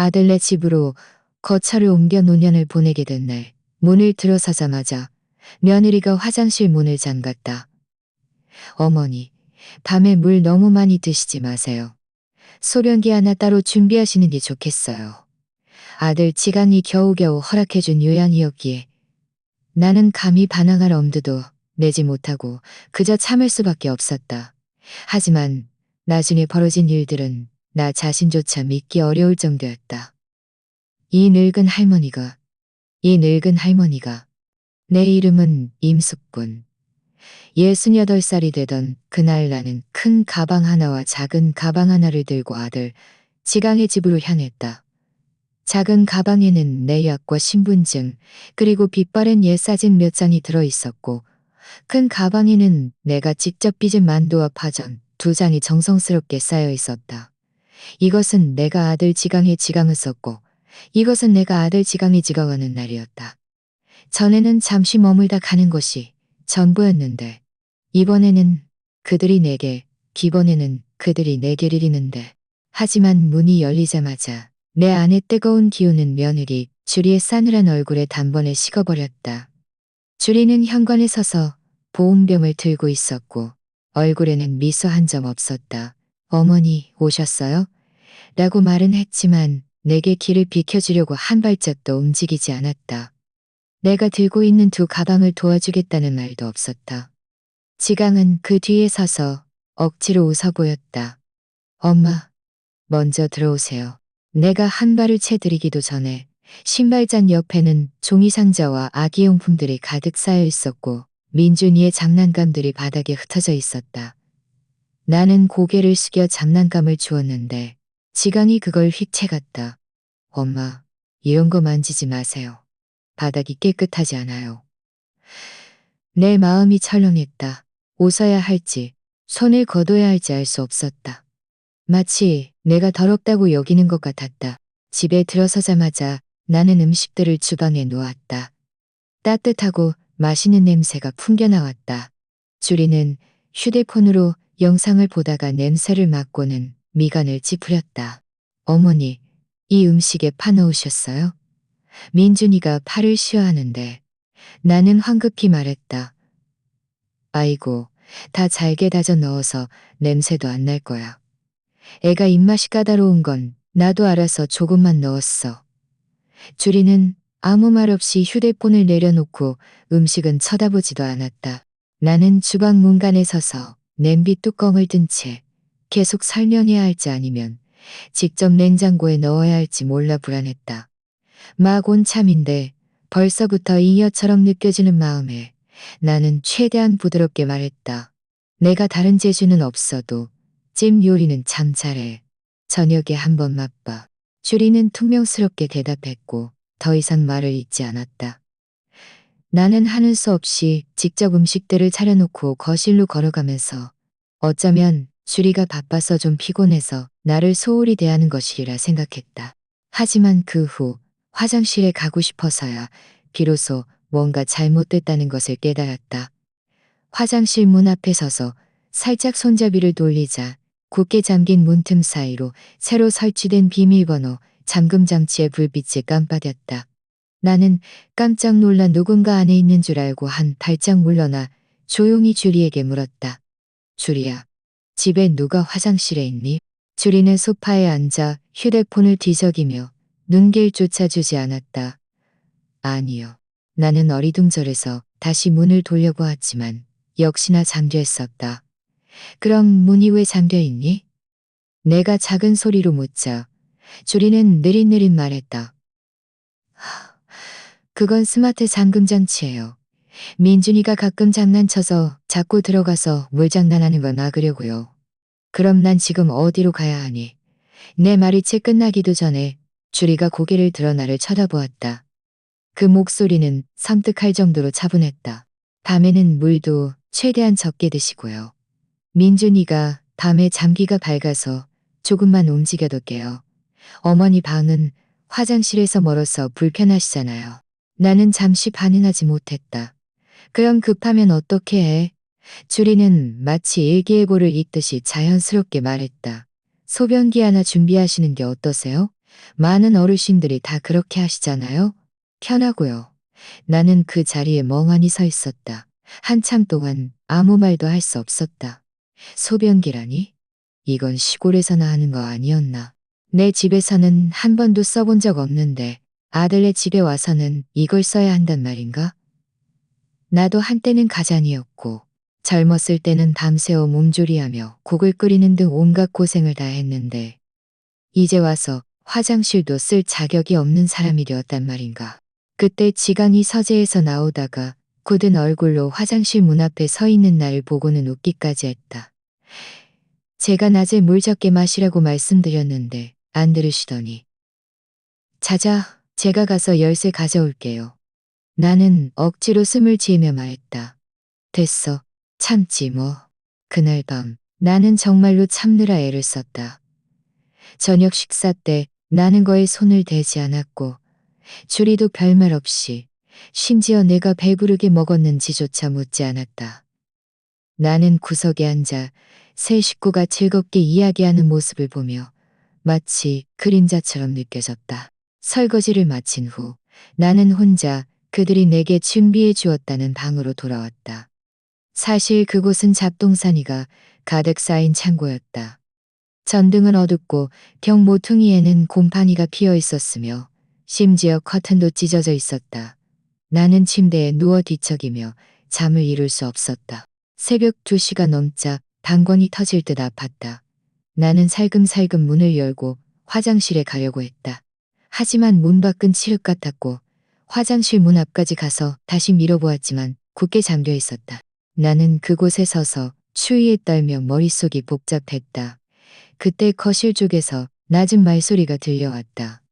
아들네 집으로 거처를 옮겨 노년을 보내게 된 날, 문을 들어서자마자 며느리가 화장실 문을 잠갔다. 어머니, 밤에 물 너무 많이 드시지 마세요. 소변기 하나 따로 준비하시는 게 좋겠어요. 아들 지간이 겨우겨우 허락해준 요양이었기에 나는 감히 반항할 엄두도 내지 못하고 그저 참을 수밖에 없었다. 하지만 나중에 벌어진 일들은 나 자신조차 믿기 어려울 정도였다. 이 늙은 할머니가, 내 이름은 임숙군. 68살이 되던 그날 나는 큰 가방 하나와 작은 가방 하나를 들고 아들 지강의 집으로 향했다. 작은 가방에는 내 약과 신분증 그리고 빛바랜 옛사진 몇 장이 들어있었고 큰 가방에는 내가 직접 빚은 만두와 파전 2장이 정성스럽게 쌓여 있었다. 이것은 내가 아들 지강의 지강을 썼고 이것은 내가 아들 지강이 지강하는 날이었다. 전에는 잠시 머물다 가는 것이 전부였는데 이번에는 그들이 내게, 기번에는 그들이 내게를 이르는데 하지만 문이 열리자마자 내 안에 뜨거운 기운은 며느리 주리의 싸늘한 얼굴에 단번에 식어버렸다. 주리는 현관에 서서 보온병을 들고 있었고 얼굴에는 미소 한 점 없었다. 어머니 오셨어요? 라고 말은 했지만 내게 길을 비켜주려고 한 발짝도 움직이지 않았다. 내가 들고 있는 2 가방을 도와주겠다는 말도 없었다. 지강은 그 뒤에 서서 억지로 웃어 보였다. 엄마, 먼저 들어오세요. 내가 한 발을 채 들이기도 전에 신발장 옆에는 종이상자와 아기용품들이 가득 쌓여 있었고 민준이의 장난감들이 바닥에 흩어져 있었다. 나는 고개를 숙여 장난감을 주었는데 지강이 그걸 휙 채갔다. 엄마, 이런 거 만지지 마세요. 바닥이 깨끗하지 않아요. 내 마음이 철렁했다. 웃어야 할지 손을 거둬야 할지 알 수 없었다. 마치 내가 더럽다고 여기는 것 같았다. 집에 들어서자마자 나는 음식들을 주방에 놓았다. 따뜻하고 맛있는 냄새가 풍겨나왔다. 주리는 휴대폰으로 영상을 보다가 냄새를 맡고는 미간을 찌푸렸다. 어머니, 이 음식에 파 넣으셨어요? 민준이가 파를 싫어하는데 나는 황급히 말했다. 아이고, 다 잘게 다져 넣어서 냄새도 안 날 거야. 애가 입맛이 까다로운 건 나도 알아서 조금만 넣었어. 주리는 아무 말 없이 휴대폰을 내려놓고 음식은 쳐다보지도 않았다. 나는 주방 문간에 서서 냄비 뚜껑을 든 채 계속 설명해야 할지 아니면 직접 냉장고에 넣어야 할지 몰라 불안했다. 막 온 참인데 벌써부터 잉여처럼 느껴지는 마음에 나는 최대한 부드럽게 말했다. 내가 다른 재주는 없어도 찜 요리는 참 잘해. 저녁에 한번 맛봐. 주리는 퉁명스럽게 대답했고 더 이상 말을 잇지 않았다. 나는 하는 수 없이 직접 음식들을 차려놓고 거실로 걸어가면서 어쩌면 주리가 바빠서 좀 피곤해서 나를 소홀히 대하는 것이리라 생각했다. 하지만 그 후 화장실에 가고 싶어서야 비로소 뭔가 잘못됐다는 것을 깨달았다. 화장실 문 앞에 서서 살짝 손잡이를 돌리자 굳게 잠긴 문틈 사이로 새로 설치된 비밀번호 잠금 장치의 불빛이 깜빡였다. 나는 깜짝 놀라 누군가 안에 있는 줄 알고 한 발짝 물러나 조용히 주리에게 물었다. 주리야, 집에 누가 화장실에 있니? 주리는 소파에 앉아 휴대폰을 뒤적이며 눈길조차 주지 않았다. 아니요. 나는 어리둥절해서 다시 문을 돌려고 했지만 역시나 잠겨 있었다. 그럼 문이 왜 잠겨 있니? 내가 작은 소리로 묻자 주리는 느릿느릿 말했다. 그건 스마트 잠금 장치예요. 민준이가 가끔 장난쳐서 자꾸 들어가서 물장난하는 걸 막으려고요. 그럼 난 지금 어디로 가야 하니? 내 말이 채 끝나기도 전에 주리가 고개를 들어 나를 쳐다보았다. 그 목소리는 섬뜩할 정도로 차분했다. 밤에는 물도 최대한 적게 드시고요. 민준이가 밤에 잠기가 밝아서 조금만 움직여도 깨요. 어머니 방은 화장실에서 멀어서 불편하시잖아요. 나는 잠시 반응하지 못했다. 그럼 급하면 어떻게 해? 주리는 마치 일기예보를 읽듯이 자연스럽게 말했다. 소변기 하나 준비하시는 게 어떠세요? 많은 어르신들이 다 그렇게 하시잖아요. 편하고요. 나는 그 자리에 멍하니 서 있었다. 한참 동안 아무 말도 할 수 없었다. 소변기라니? 이건 시골에서나 하는 거 아니었나? 내 집에서는 한 번도 써본 적 없는데 아들네 집에 와서는 이걸 써야 한단 말인가? 나도 한때는 가장이었고 젊었을 때는 밤새워 몸조리하며 국을 끓이는 등 온갖 고생을 다 했는데 이제 와서 화장실도 쓸 자격이 없는 사람이 되었단 말인가. 그때 지강이 서재에서 나오다가 굳은 얼굴로 화장실 문 앞에 서 있는 나를 보고는 웃기까지 했다. 제가 낮에 물 적게 마시라고 말씀드렸는데 안 들으시더니 자자, 제가 가서 열쇠 가져올게요. 나는 억지로 숨을 지으며 말했다. 됐어. 참지 뭐. 그날 밤 나는 정말로 참느라 애를 썼다. 저녁 식사 때 나는 거에 손을 대지 않았고 주리도 별말 없이 심지어 내가 배부르게 먹었는지조차 묻지 않았다. 나는 구석에 앉아 세 식구가 즐겁게 이야기하는 모습을 보며 마치 그림자처럼 느껴졌다. 설거지를 마친 후 나는 혼자 그들이 내게 준비해 주었다는 방으로 돌아왔다. 사실 그곳은 잡동사니가 가득 쌓인 창고였다. 전등은 어둡고 벽 모퉁이에는 곰팡이가 피어 있었으며 심지어 커튼도 찢어져 있었다. 나는 침대에 누워 뒤척이며 잠을 이룰 수 없었다. 새벽 2시가 넘자 방광이 터질 듯 아팠다. 나는 살금살금 문을 열고 화장실에 가려고 했다. 하지만 문 밖은 칠흑 같았고 화장실 문 앞까지 가서 다시 밀어보았지만 굳게 잠겨 있었다. 나는 그곳에 서서 추위에 떨며 머릿속이 복잡했다. 그때 거실 쪽에서 낮은 말소리가 들려왔다.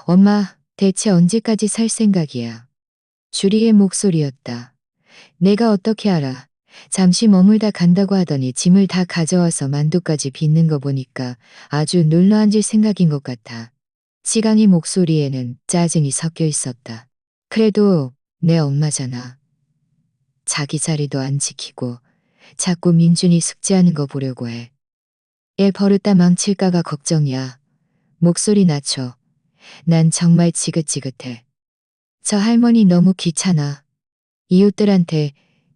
엄마, 대체 언제까지 살 생각이야? 주리의 목소리였다. 내가 어떻게 알아? 잠시 머물다 간다고 하더니 짐을 다 가져와서 만두까지 빚는 거 보니까 아주 눌러앉을 생각인 것 같아. 지강이 목소리에는 짜증이 섞여 있었다. 그래도 내 엄마잖아. 자기 자리도 안 지키고 자꾸 민준이 숙제하는 거 보려고 해. 애 버릇다 망칠까가 걱정이야. 목소리 낮춰. 난 정말 지긋지긋해. 저 할머니 너무 귀찮아. 이웃들한테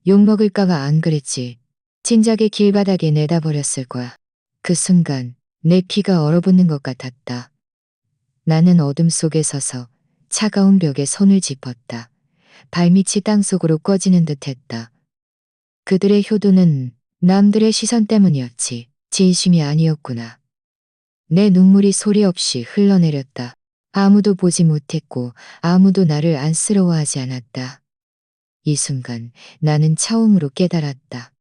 욕먹을까봐 안 그랬지. 진작에 길바닥에 내다 버렸을 거야. 그 순간 내 피가 얼어붙는 것 같았다. 나는 어둠 속에 서서 차가운 벽에 손을 짚었다. 발밑이 땅속으로 꺼지는 듯 했다. 그들의 효도는 남들의 시선 때문이었지. 진심이 아니었구나. 내 눈물이 소리 없이 흘러내렸다. 아무도 보지 못했고 아무도 나를 안쓰러워하지 않았다. 이 순간 나는 처음으로 깨달았다.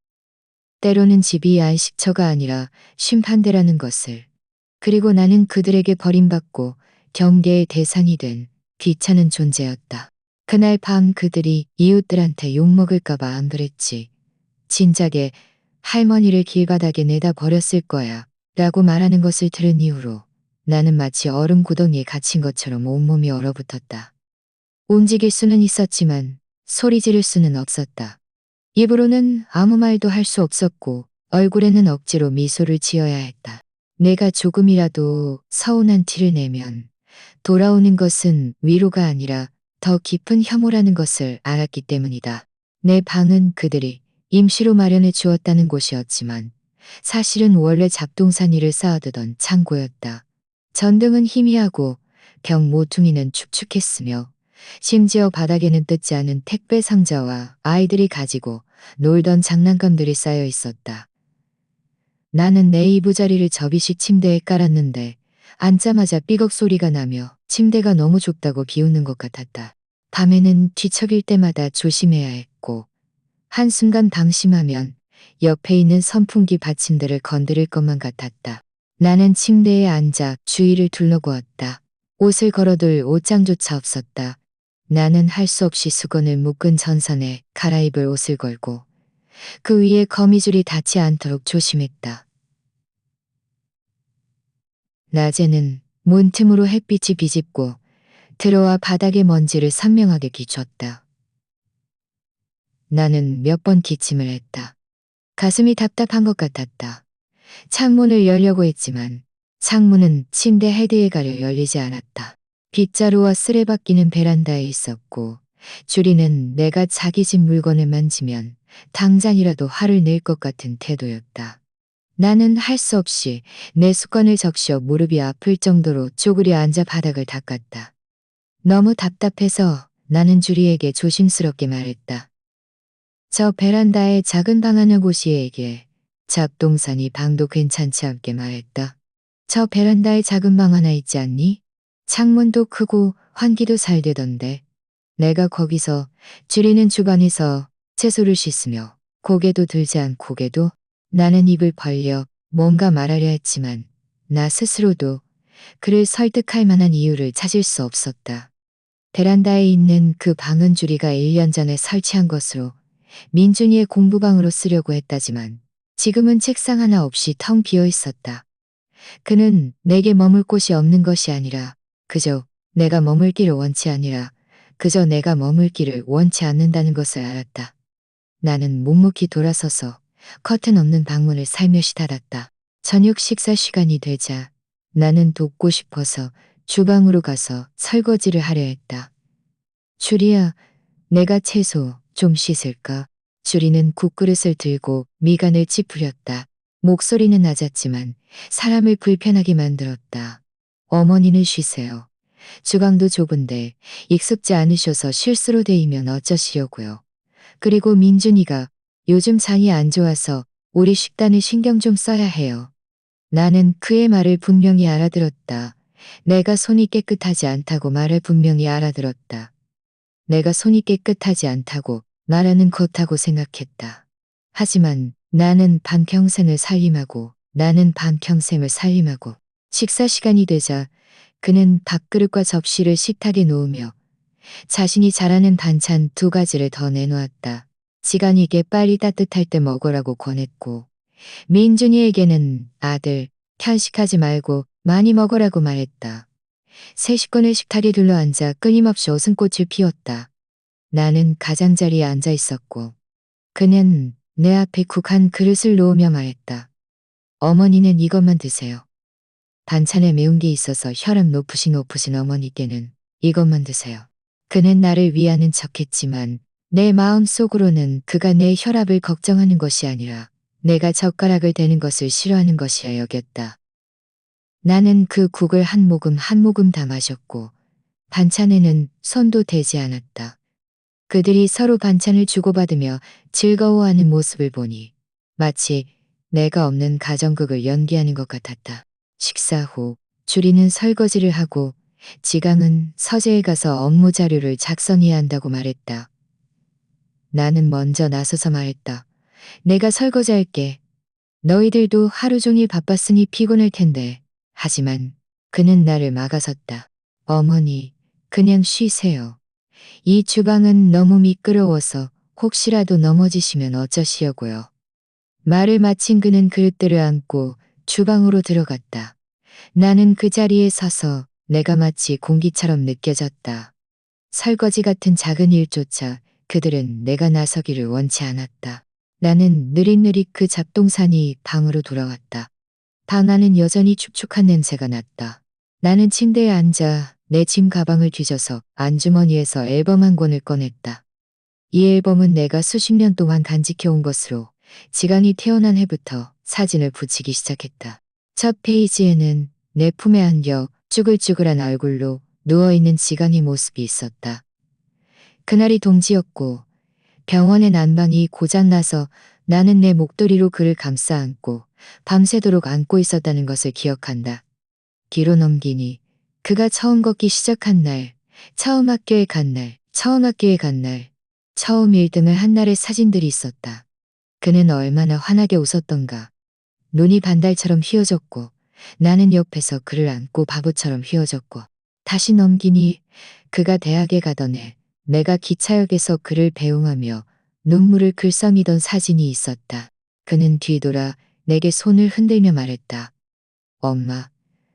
때로는 집이 안식처가 아니라 심판대라는 것을. 그리고 나는 그들에게 버림받고 경계의 대상이 된 귀찮은 존재였다. 그날 밤 그들이 이웃들한테 욕먹을까봐 안 그랬지. 진작에 할머니를 길바닥에 내다 버렸을 거야 라고 말하는 것을 들은 이후로 나는 마치 얼음 구덩이에 갇힌 것처럼 온몸이 얼어붙었다. 움직일 수는 있었지만 소리 지를 수는 없었다. 입으로는 아무 말도 할 수 없었고 얼굴에는 억지로 미소를 지어야 했다. 내가 조금이라도 서운한 티를 내면 돌아오는 것은 위로가 아니라 더 깊은 혐오라는 것을 알았기 때문이다. 내 방은 그들이 임시로 마련해 주었다는 곳이었지만 사실은 원래 잡동사니를 쌓아두던 창고였다. 전등은 희미하고 벽 모퉁이는 축축했으며 심지어 바닥에는 뜯지 않은 택배 상자와 아이들이 가지고 놀던 장난감들이 쌓여 있었다. 나는 내 이부자리를 접이식 침대에 깔았는데 앉자마자 삐걱 소리가 나며 침대가 너무 좁다고 비웃는 것 같았다. 밤에는 뒤척일 때마다 조심해야 했고 한순간 방심하면 옆에 있는 선풍기 받침대를 건드릴 것만 같았다. 나는 침대에 앉아 주위를 둘러보았다. 옷을 걸어둘 옷장조차 없었다. 나는 할 수 없이 수건을 묶은 전선에 갈아입을 옷을 걸고 그 위에 거미줄이 닿지 않도록 조심했다. 낮에는 문틈으로 햇빛이 비집고 들어와 바닥의 먼지를 선명하게 비췄다. 나는 몇 번 기침을 했다. 가슴이 답답한 것 같았다. 창문을 열려고 했지만 창문은 침대 헤드에 가려 열리지 않았다. 빗자루와 쓰레받기는 베란다에 있었고 주리는 내가 자기 집 물건을 만지면 당장이라도 화를 낼 것 같은 태도였다. 나는 할 수 없이 내 습관을 적셔 무릎이 아플 정도로 쪼그려 앉아 바닥을 닦았다. 너무 답답해서 나는 주리에게 조심스럽게 말했다. 저 베란다에 작은 방 하나 고시에게 잡동사니 방도 괜찮지 않게 말했다. 저 베란다에 작은 방 하나 있지 않니? 창문도 크고 환기도 잘 되던데. 내가 거기서 주리는 주방에서 채소를 씻으며 고개도 들지 않고 고개도 나는 입을 벌려 뭔가 말하려 했지만 나 스스로도 그를 설득할 만한 이유를 찾을 수 없었다. 베란다에 있는 그 방은 주리가 1년 전에 설치한 것으로 민준이의 공부방으로 쓰려고 했다지만 지금은 책상 하나 없이 텅 비어 있었다. 그는 내게 머물 곳이 없는 것이 아니라 그저 내가 머물기를 원치 아니라 그저 내가 머물기를 원치 않는다는 것을 알았다. 나는 묵묵히 돌아서서 커튼 없는 방문을 살며시 닫았다. 저녁 식사 시간이 되자 나는 돕고 싶어서 주방으로 가서 설거지를 하려 했다. 주리야, 내가 채소 좀 씻을까? 주리는 국그릇을 들고 미간을 찌푸렸다. 목소리는 낮았지만 사람을 불편하게 만들었다. 어머니는 쉬세요. 주방도 좁은데 익숙지 않으셔서 실수로 데이면 어쩌시려고요. 그리고 민준이가 요즘 장이 안 좋아서 우리 식단을 신경 좀 써야 해요. 나는 그의 말을 분명히 알아들었다. 내가 손이 깨끗하지 않다고 말을 분명히 알아들었다. 내가 손이 깨끗하지 않다고 말하는 것하고 생각했다. 하지만 나는 반평생을 살림하고 식사 시간이 되자 그는 밥그릇과 접시를 식탁에 놓으며 자신이 잘하는 반찬 2가지를 더 내놓았다. 시간이게 빨리 따뜻할 때 먹으라고 권했고 민준이에게는 아들 편식하지 말고 많이 먹으라고 말했다. 세 식구는 식탁에 둘러앉아 끊임없이 웃음꽃을 피웠다. 나는 가장자리에 앉아 있었고 그는 내 앞에 국 한 그릇을 놓으며 말했다. 어머니는 이것만 드세요. 반찬에 매운 게 있어서 혈압 높으신 어머니께는 이것만 드세요. 그는 나를 위하는 척했지만 내 마음 속으로는 그가 내 혈압을 걱정하는 것이 아니라 내가 젓가락을 대는 것을 싫어하는 것이라 여겼다. 나는 그 국을 한 모금 다 마셨고 반찬에는 손도 대지 않았다. 그들이 서로 반찬을 주고받으며 즐거워하는 모습을 보니 마치 내가 없는 가정극을 연기하는 것 같았다. 식사 후 주리는 설거지를 하고 지강은 서재에 가서 업무 자료를 작성해야 한다고 말했다. 나는 먼저 나서서 말했다. 내가 설거지할게. 너희들도 하루 종일 바빴으니 피곤할 텐데. 하지만 그는 나를 막아섰다. 어머니, 그냥 쉬세요. 이 주방은 너무 미끄러워서 혹시라도 넘어지시면 어쩌시려고요. 말을 마친 그는 그릇들을 안고 주방으로 들어갔다. 나는 그 자리에 서서 내가 마치 공기처럼 느껴졌다. 설거지 같은 작은 일조차 그들은 내가 나서기를 원치 않았다. 나는 느릿느릿 그 잡동사니 방으로 돌아왔다. 방 안은 여전히 축축한 냄새가 났다. 나는 침대에 앉아 내 짐 가방을 뒤져서 안주머니에서 앨범 한 권을 꺼냈다. 이 앨범은 내가 수십 년 동안 간직해온 것으로 지강이 태어난 해부터 사진을 붙이기 시작했다. 첫 페이지에는 내 품에 안겨 쭈글쭈글한 얼굴로 누워있는 지강의 모습이 있었다. 그날이 동지였고 병원의 난방이 고장나서 나는 내 목도리로 그를 감싸 안고 밤새도록 안고 있었다는 것을 기억한다. 뒤로 넘기니 그가 처음 걷기 시작한 날, 처음 학교에 간 날, 처음 1등을 한 날의 사진들이 있었다. 그는 얼마나 환하게 웃었던가. 눈이 반달처럼 휘어졌고 나는 옆에서 그를 안고 바보처럼 휘어졌고 다시 넘기니 그가 대학에 가던 해 내가 기차역에서 그를 배웅하며 눈물을 글썽이던 사진이 있었다. 그는 뒤돌아 내게 손을 흔들며 말했다. 엄마,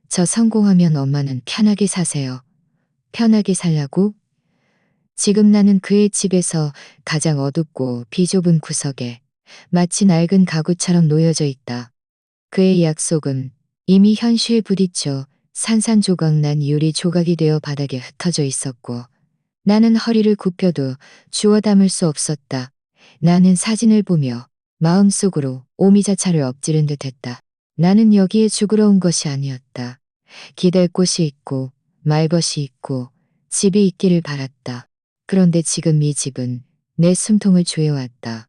저 성공하면 엄마는 편하게 사세요. 편하게 살라고? 지금 나는 그의 집에서 가장 어둡고 비좁은 구석에 마치 낡은 가구처럼 놓여져 있다. 그의 약속은 이미 현실에 부딪혀 산산조각난 유리 조각이 되어 바닥에 흩어져 있었고 나는 허리를 굽혀도 주워 담을 수 없었다. 나는 사진을 보며 마음속으로 오미자차를 엎지른 듯했다. 나는 여기에 죽으러 온 것이 아니었다. 기댈 곳이 있고 말벗이 있고 집이 있기를 바랐다. 그런데 지금 이 집은 내 숨통을 조여왔다.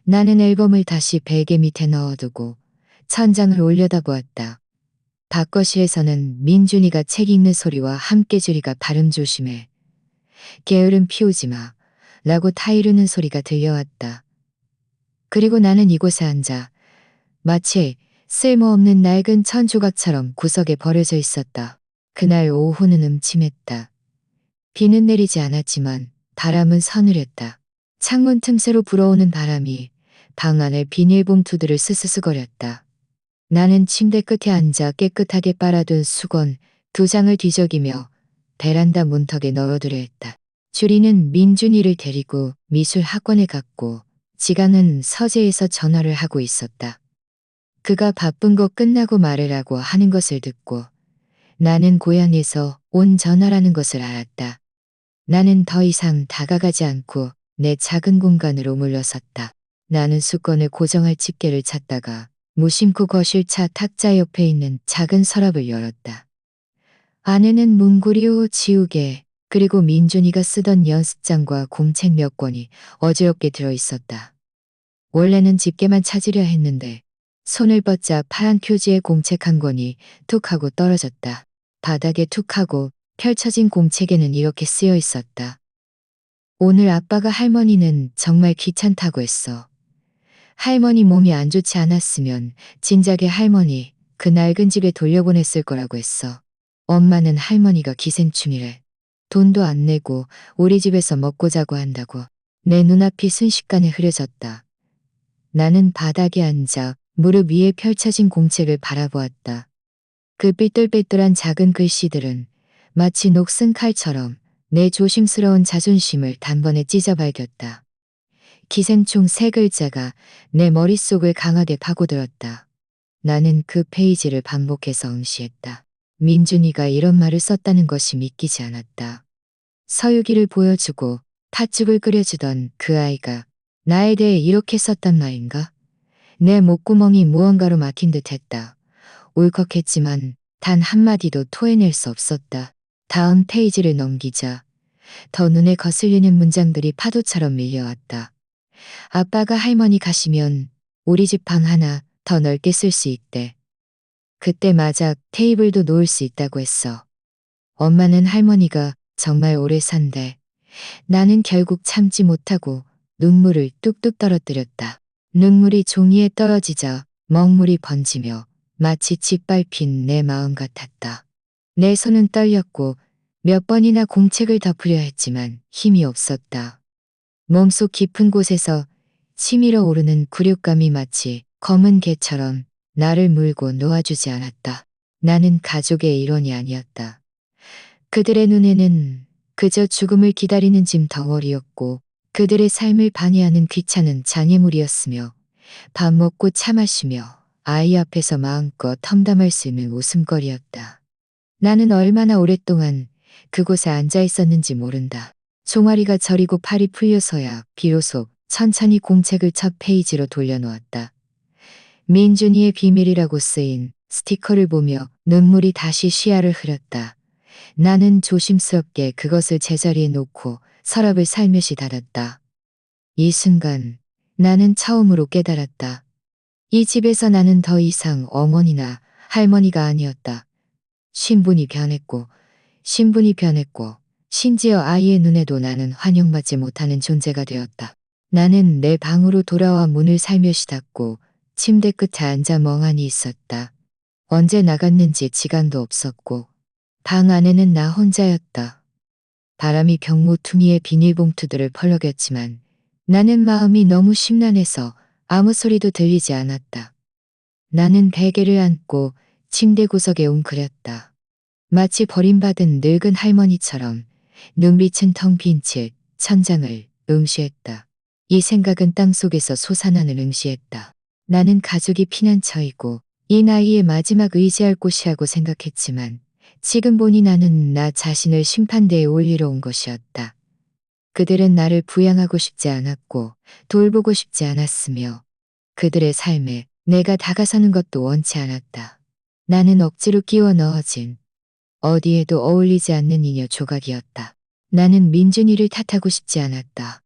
나는 앨범을 다시 베개 밑에 넣어두고 천장을 올려다보았다. 밭거실에서는 민준이가 책 읽는 소리와 함께 주리가 발음 조심해. 게으름 피우지 마. 라고 타이르는 소리가 들려왔다. 그리고 나는 이곳에 앉아 마치 쓸모없는 낡은 천조각처럼 구석에 버려져 있었다. 그날 오후는 음침했다. 비는 내리지 않았지만 바람은 서늘했다. 창문 틈새로 불어오는 바람이 방 안의 비닐봉투들을 스스스거렸다. 나는 침대 끝에 앉아 깨끗하게 빨아둔 수건 2장을 뒤적이며 베란다 문턱에 널어두려 했다. 주리는 민준이를 데리고 미술 학원에 갔고 지강은 서재에서 전화를 하고 있었다. 그가 바쁜 거 끝나고 말해라고 하는 것을 듣고 나는 고향에서 온 전화라는 것을 알았다. 나는 더 이상 다가가지 않고 내 작은 공간으로 물러섰다. 나는 수건을 고정할 집게를 찾다가 무심코 거실 차 탁자 옆에 있는 작은 서랍을 열었다. 안에는 문구류, 지우개, 그리고 민준이가 쓰던 연습장과 공책 몇 권이 어지럽게 들어있었다. 원래는 집게만 찾으려 했는데 손을 뻗자 파란 표지의 공책 한 권이 툭 하고 떨어졌다. 바닥에 툭 하고 펼쳐진 공책에는 이렇게 쓰여 있었다. 오늘 아빠가 할머니는 정말 귀찮다고 했어. 할머니 몸이 안 좋지 않았으면 진작에 할머니 그 낡은 집에 돌려보냈을 거라고 했어. 엄마는 할머니가 기생충이래. 돈도 안 내고 우리 집에서 먹고 자고 한다고. 내 눈앞이 순식간에 흐려졌다. 나는 바닥에 앉아 무릎 위에 펼쳐진 공책을 바라보았다. 그 삐뚤빼뚤한 작은 글씨들은 마치 녹슨 칼처럼 내 조심스러운 자존심을 단번에 찢어발겼다. 기생충 3글자가 내 머릿속을 강하게 파고들었다. 나는 그 페이지를 반복해서 응시했다. 민준이가 이런 말을 썼다는 것이 믿기지 않았다. 서유기를 보여주고 팥죽을 끓여주던 그 아이가 나에 대해 이렇게 썼단 말인가? 내 목구멍이 무언가로 막힌 듯했다. 울컥했지만 단 한마디도 토해낼 수 없었다. 다음 페이지를 넘기자 더 눈에 거슬리는 문장들이 파도처럼 밀려왔다. 아빠가 할머니 가시면 우리 집 방 하나 더 넓게 쓸 수 있대. 그때 마작 테이블도 놓을 수 있다고 했어. 엄마는 할머니가 정말 오래 산대. 나는 결국 참지 못하고 눈물을 뚝뚝 떨어뜨렸다. 눈물이 종이에 떨어지자 먹물이 번지며 마치 짓밟힌 내 마음 같았다. 내 손은 떨렸고 몇 번이나 공책을 덮으려 했지만 힘이 없었다. 몸속 깊은 곳에서 치밀어 오르는 굴욕감이 마치 검은 개처럼 나를 물고 놓아주지 않았다. 나는 가족의 일원이 아니었다. 그들의 눈에는 그저 죽음을 기다리는 짐 덩어리였고 그들의 삶을 방해하는 귀찮은 장애물이었으며 밥 먹고 차 마시며 아이 앞에서 마음껏 험담할 수 있는 웃음거리였다. 나는 얼마나 오랫동안 그곳에 앉아 있었는지 모른다. 종아리가 저리고 팔이 풀려서야 비로소 천천히 공책을 첫 페이지로 돌려놓았다. 민준이의 비밀이라고 쓰인 스티커를 보며 눈물이 다시 시야를 흐렸다. 나는 조심스럽게 그것을 제자리에 놓고 서랍을 살며시 닫았다. 이 순간 나는 처음으로 깨달았다. 이 집에서 나는 더 이상 어머니나 할머니가 아니었다. 신분이 변했고 심지어 아이의 눈에도 나는 환영받지 못하는 존재가 되었다. 나는 내 방으로 돌아와 문을 살며시 닫고 침대 끝에 앉아 멍하니 있었다. 언제 나갔는지 지간도 없었고 방 안에는 나 혼자였다. 바람이 벽모퉁이의 비닐봉투들을 펄럭였지만 나는 마음이 너무 심란해서 아무 소리도 들리지 않았다. 나는 베개를 안고 침대 구석에 웅크렸다. 마치 버림받은 늙은 할머니처럼 눈빛은 텅 빈 채 천장을 응시했다. 이 생각은 땅속에서 솟아나는 응시했다. 나는 가족이 피난처이고 이 나이에 마지막 의지할 곳이라고 생각했지만 지금 보니 나는 나 자신을 심판대에 올리러 온 것이었다. 그들은 나를 부양하고 싶지 않았고 돌보고 싶지 않았으며 그들의 삶에 내가 다가서는 것도 원치 않았다. 나는 억지로 끼워 넣어진 어디에도 어울리지 않는 이녀 조각이었다. 나는 민준이를 탓하고 싶지 않았다.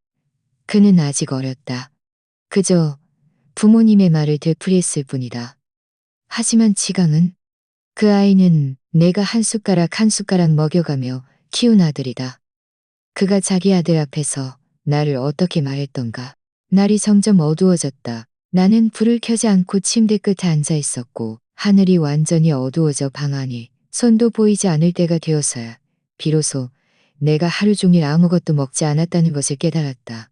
그는 아직 어렸다. 그저 부모님의 말을 되풀이했을 뿐이다. 하지만 지강은 그 아이는 내가 한 숟가락 한 숟가락 먹여가며 키운 아들이다. 그가 자기 아들 앞에서 나를 어떻게 말했던가. 날이 점점 어두워졌다. 나는 불을 켜지 않고 침대 끝에 앉아 있었고 하늘이 완전히 어두워져 방 안이 손도 보이지 않을 때가 되어서야 비로소 내가 하루 종일 아무것도 먹지 않았다는 것을 깨달았다.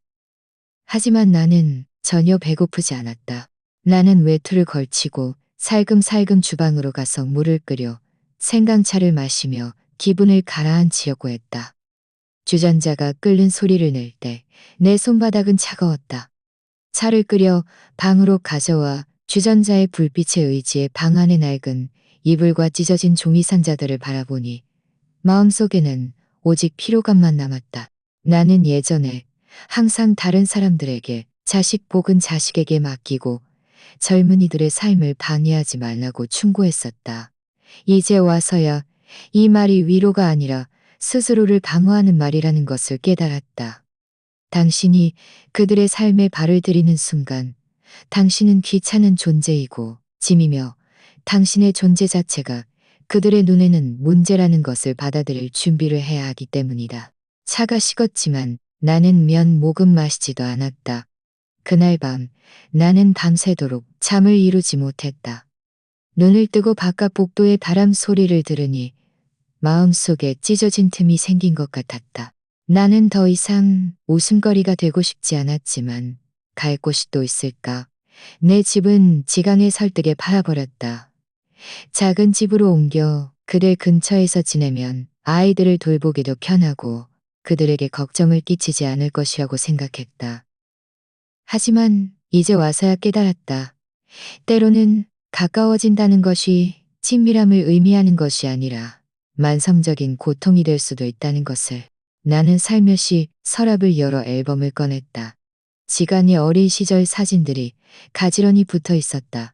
하지만 나는 전혀 배고프지 않았다. 나는 외투를 걸치고 살금살금 주방으로 가서 물을 끓여 생강차를 마시며 기분을 가라앉히려고 했다. 주전자가 끓는 소리를 낼 때 내 손바닥은 차가웠다. 차를 끓여 방으로 가져와 주전자의 불빛에 의지해 방 안의 낡은 이불과 찢어진 종이 상자들을 바라보니 마음속에는 오직 피로감만 남았다. 나는 예전에 항상 다른 사람들에게 자식 복은 자식에게 맡기고 젊은이들의 삶을 방해하지 말라고 충고했었다. 이제 와서야 이 말이 위로가 아니라 스스로를 방어하는 말이라는 것을 깨달았다. 당신이 그들의 삶에 발을 들이는 순간 당신은 귀찮은 존재이고 짐이며 당신의 존재 자체가 그들의 눈에는 문제라는 것을 받아들일 준비를 해야 하기 때문이다. 차가 식었지만 나는 면 모금 마시지도 않았다. 그날 밤 나는 밤새도록 잠을 이루지 못했다. 눈을 뜨고 바깥 복도의 바람 소리를 들으니 마음속에 찢어진 틈이 생긴 것 같았다. 나는 더 이상 웃음거리가 되고 싶지 않았지만 갈 곳이 또 있을까? 내 집은 지강의 설득에 팔아버렸다. 작은 집으로 옮겨 그들 근처에서 지내면 아이들을 돌보기도 편하고 그들에게 걱정을 끼치지 않을 것이라고 생각했다. 하지만 이제 와서야 깨달았다. 때로는 가까워진다는 것이 친밀함을 의미하는 것이 아니라 만성적인 고통이 될 수도 있다는 것을. 나는 살며시 서랍을 열어 앨범을 꺼냈다. 지간이 어린 시절 사진들이 가지런히 붙어 있었다.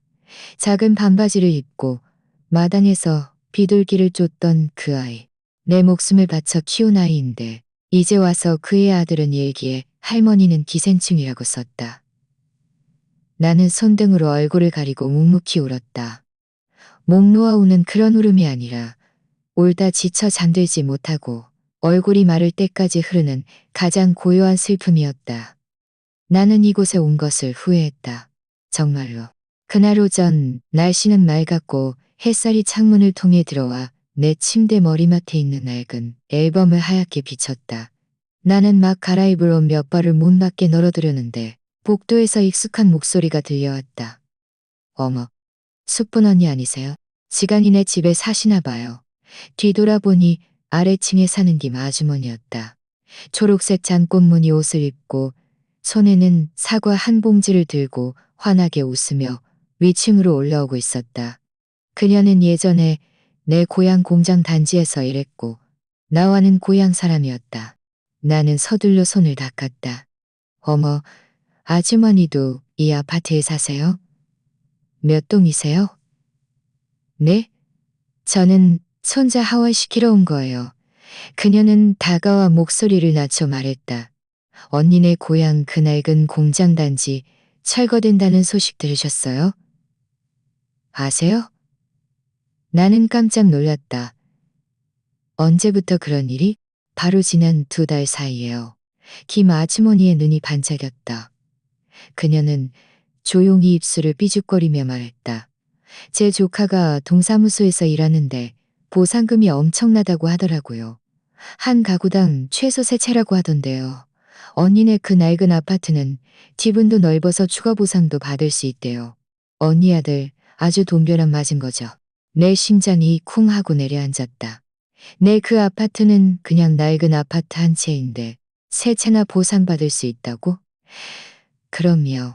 작은 반바지를 입고 마당에서 비둘기를 쫓던 그 아이. 내 목숨을 바쳐 키운 아이인데 이제 와서 그의 아들은 일기에 할머니는 기생충이라고 썼다. 나는 손등으로 얼굴을 가리고 묵묵히 울었다. 목 놓아 우는 그런 울음이 아니라 울다 지쳐 잠들지 못하고 얼굴이 마를 때까지 흐르는 가장 고요한 슬픔이었다. 나는 이곳에 온 것을 후회했다. 정말로. 그날 오전 날씨는 맑았고 햇살이 창문을 통해 들어와 내 침대 머리맡에 있는 낡은 앨범을 하얗게 비쳤다. 나는 막 갈아입을 옷 몇 벌을 문 밖에 널어두려는데 복도에서 익숙한 목소리가 들려왔다. 어머, 숙분 언니 아니세요? 지간이네 집에 사시나 봐요. 뒤돌아보니 아래층에 사는 김 아주머니였다. 초록색 장꽃무늬 옷을 입고 손에는 사과 한 봉지를 들고 환하게 웃으며 위층으로 올라오고 있었다. 그녀는 예전에 내 고향 공장 단지에서 일했고 나와는 고향 사람이었다. 나는 서둘러 손을 닦았다. 어머, 아주머니도 이 아파트에 사세요? 몇 동이세요? 네? 저는 손자 하원시키러 온 거예요. 그녀는 다가와 목소리를 낮춰 말했다. 언니네 고향 그 낡은 공장 단지 철거된다는 소식 들으셨어요? 아세요? 나는 깜짝 놀랐다. 언제부터 그런 일이? 바로 지난 2달 사이에요. 김 아주머니의 눈이 반짝였다. 그녀는 조용히 입술을 삐죽거리며 말했다. 제 조카가 동사무소에서 일하는데 보상금이 엄청나다고 하더라고요. 한 가구당 최소 3채라고 하던데요. 언니네 그 낡은 아파트는 지분도 넓어서 추가 보상도 받을 수 있대요. 언니 아들 아주 돈벼락 맞은 거죠. 내 심장이 쿵 하고 내려앉았다. 내 그 아파트는 그냥 낡은 아파트 한 채인데 3채나 보상받을 수 있다고? 그럼요.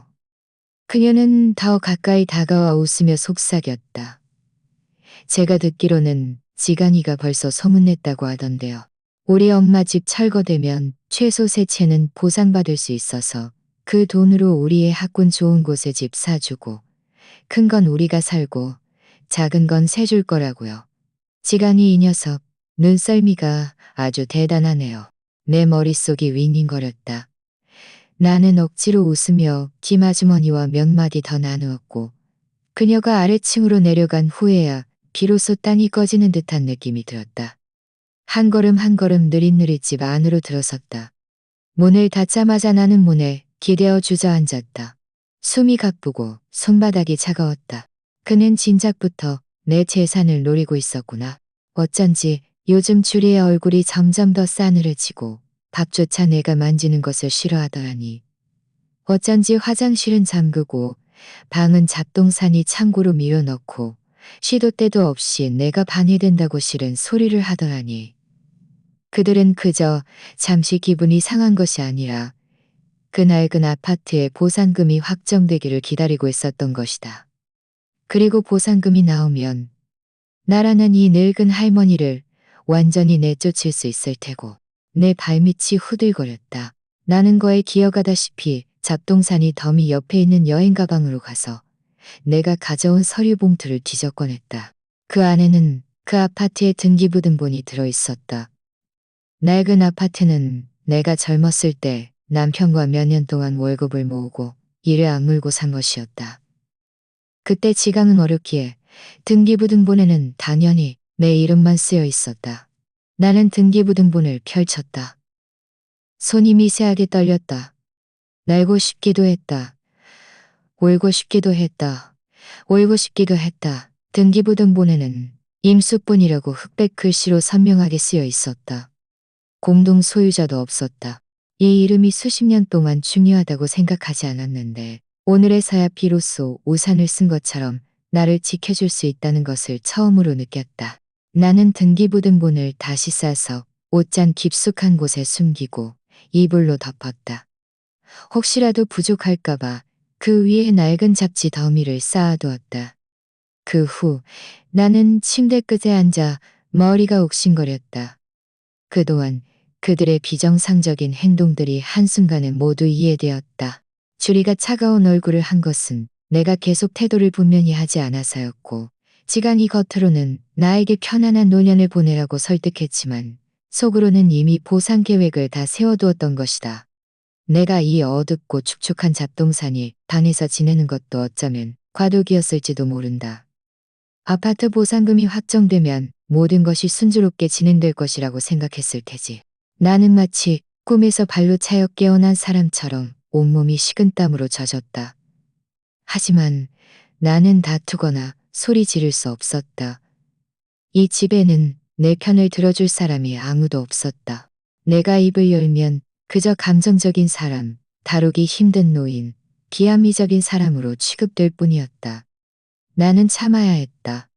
그녀는 더 가까이 다가와 웃으며 속삭였다. 제가 듣기로는 지간이가 벌써 소문냈다고 하던데요. 우리 엄마 집 철거되면 최소 세 채는 보상받을 수 있어서 그 돈으로 우리의 학군 좋은 곳에 집 사주고 큰 건 우리가 살고 작은 건 세줄 거라고요. 지간이 이 녀석 눈썰미가 아주 대단하네요. 내 머릿속이 윙윙거렸다. 나는 억지로 웃으며 김아주머니와 몇 마디 더 나누었고 그녀가 아래층으로 내려간 후에야 비로소 땅이 꺼지는 듯한 느낌이 들었다. 한 걸음 한 걸음 느릿느릿 집 안으로 들어섰다. 문을 닫자마자 나는 문에 기대어 주저앉았다. 숨이 가쁘고 손바닥이 차가웠다. 그는 진작부터 내 재산을 노리고 있었구나. 어쩐지 요즘 주리의 얼굴이 점점 더 싸늘해지고 밥조차 내가 만지는 것을 싫어하더라니. 어쩐지 화장실은 잠그고 방은 잡동사니 창고로 밀어넣고 시도 때도 없이 내가 방해된다고 싫은 소리를 하더라니. 그들은 그저 잠시 기분이 상한 것이 아니라 그 낡은 아파트의 보상금이 확정되기를 기다리고 있었던 것이다. 그리고 보상금이 나오면 나라는 이 늙은 할머니를 완전히 내쫓을 수 있을 테고 내 발밑이 후들거렸다. 나는 거에 기어가다시피 잡동사니 더미 옆에 있는 여행 가방으로 가서 내가 가져온 서류 봉투를 뒤져 꺼냈다. 그 안에는 그 아파트의 등기부등본이 들어있었다. 낡은 아파트는 내가 젊었을 때 남편과 몇 년 동안 월급을 모으고 이를 악물고 산 것이었다. 그때 지강은 어렵기에 등기부등본에는 당연히 내 이름만 쓰여 있었다. 나는 등기부등본을 펼쳤다. 손이 미세하게 떨렸다. 날고 싶기도 했다. 울고 싶기도 했다. 울고 싶기도 했다. 등기부등본에는 임숙분이라고 흑백 글씨로 선명하게 쓰여 있었다. 공동 소유자도 없었다. 이 이름이 수십 년 동안 중요하다고 생각하지 않았는데 오늘에서야 비로소 우산을 쓴 것처럼 나를 지켜줄 수 있다는 것을 처음으로 느꼈다. 나는 등기부등본을 다시 싸서 옷잔 깊숙한 곳에 숨기고 이불로 덮었다. 혹시라도 부족할까봐 그 위에 낡은 잡지 더미를 쌓아두었다. 그 후 나는 침대 끝에 앉아 머리가 욱신거렸다. 그동안 그들의 비정상적인 행동들이 한순간에 모두 이해되었다. 주리가 차가운 얼굴을 한 것은 내가 계속 태도를 분명히 하지 않아서였고 지간이 겉으로는 나에게 편안한 노년을 보내라고 설득했지만 속으로는 이미 보상 계획을 다 세워두었던 것이다. 내가 이 어둡고 축축한 잡동사니 방에서 지내는 것도 어쩌면 과도기였을지도 모른다. 아파트 보상금이 확정되면 모든 것이 순조롭게 진행될 것이라고 생각했을 테지. 나는 마치 꿈에서 발로 차여 깨어난 사람처럼 온몸이 식은땀으로 젖었다. 하지만 나는 다투거나 소리 지를 수 없었다. 이 집에는 내 편을 들어줄 사람이 아무도 없었다. 내가 입을 열면 그저 감정적인 사람, 다루기 힘든 노인, 비합리적인 사람으로 취급될 뿐이었다. 나는 참아야 했다.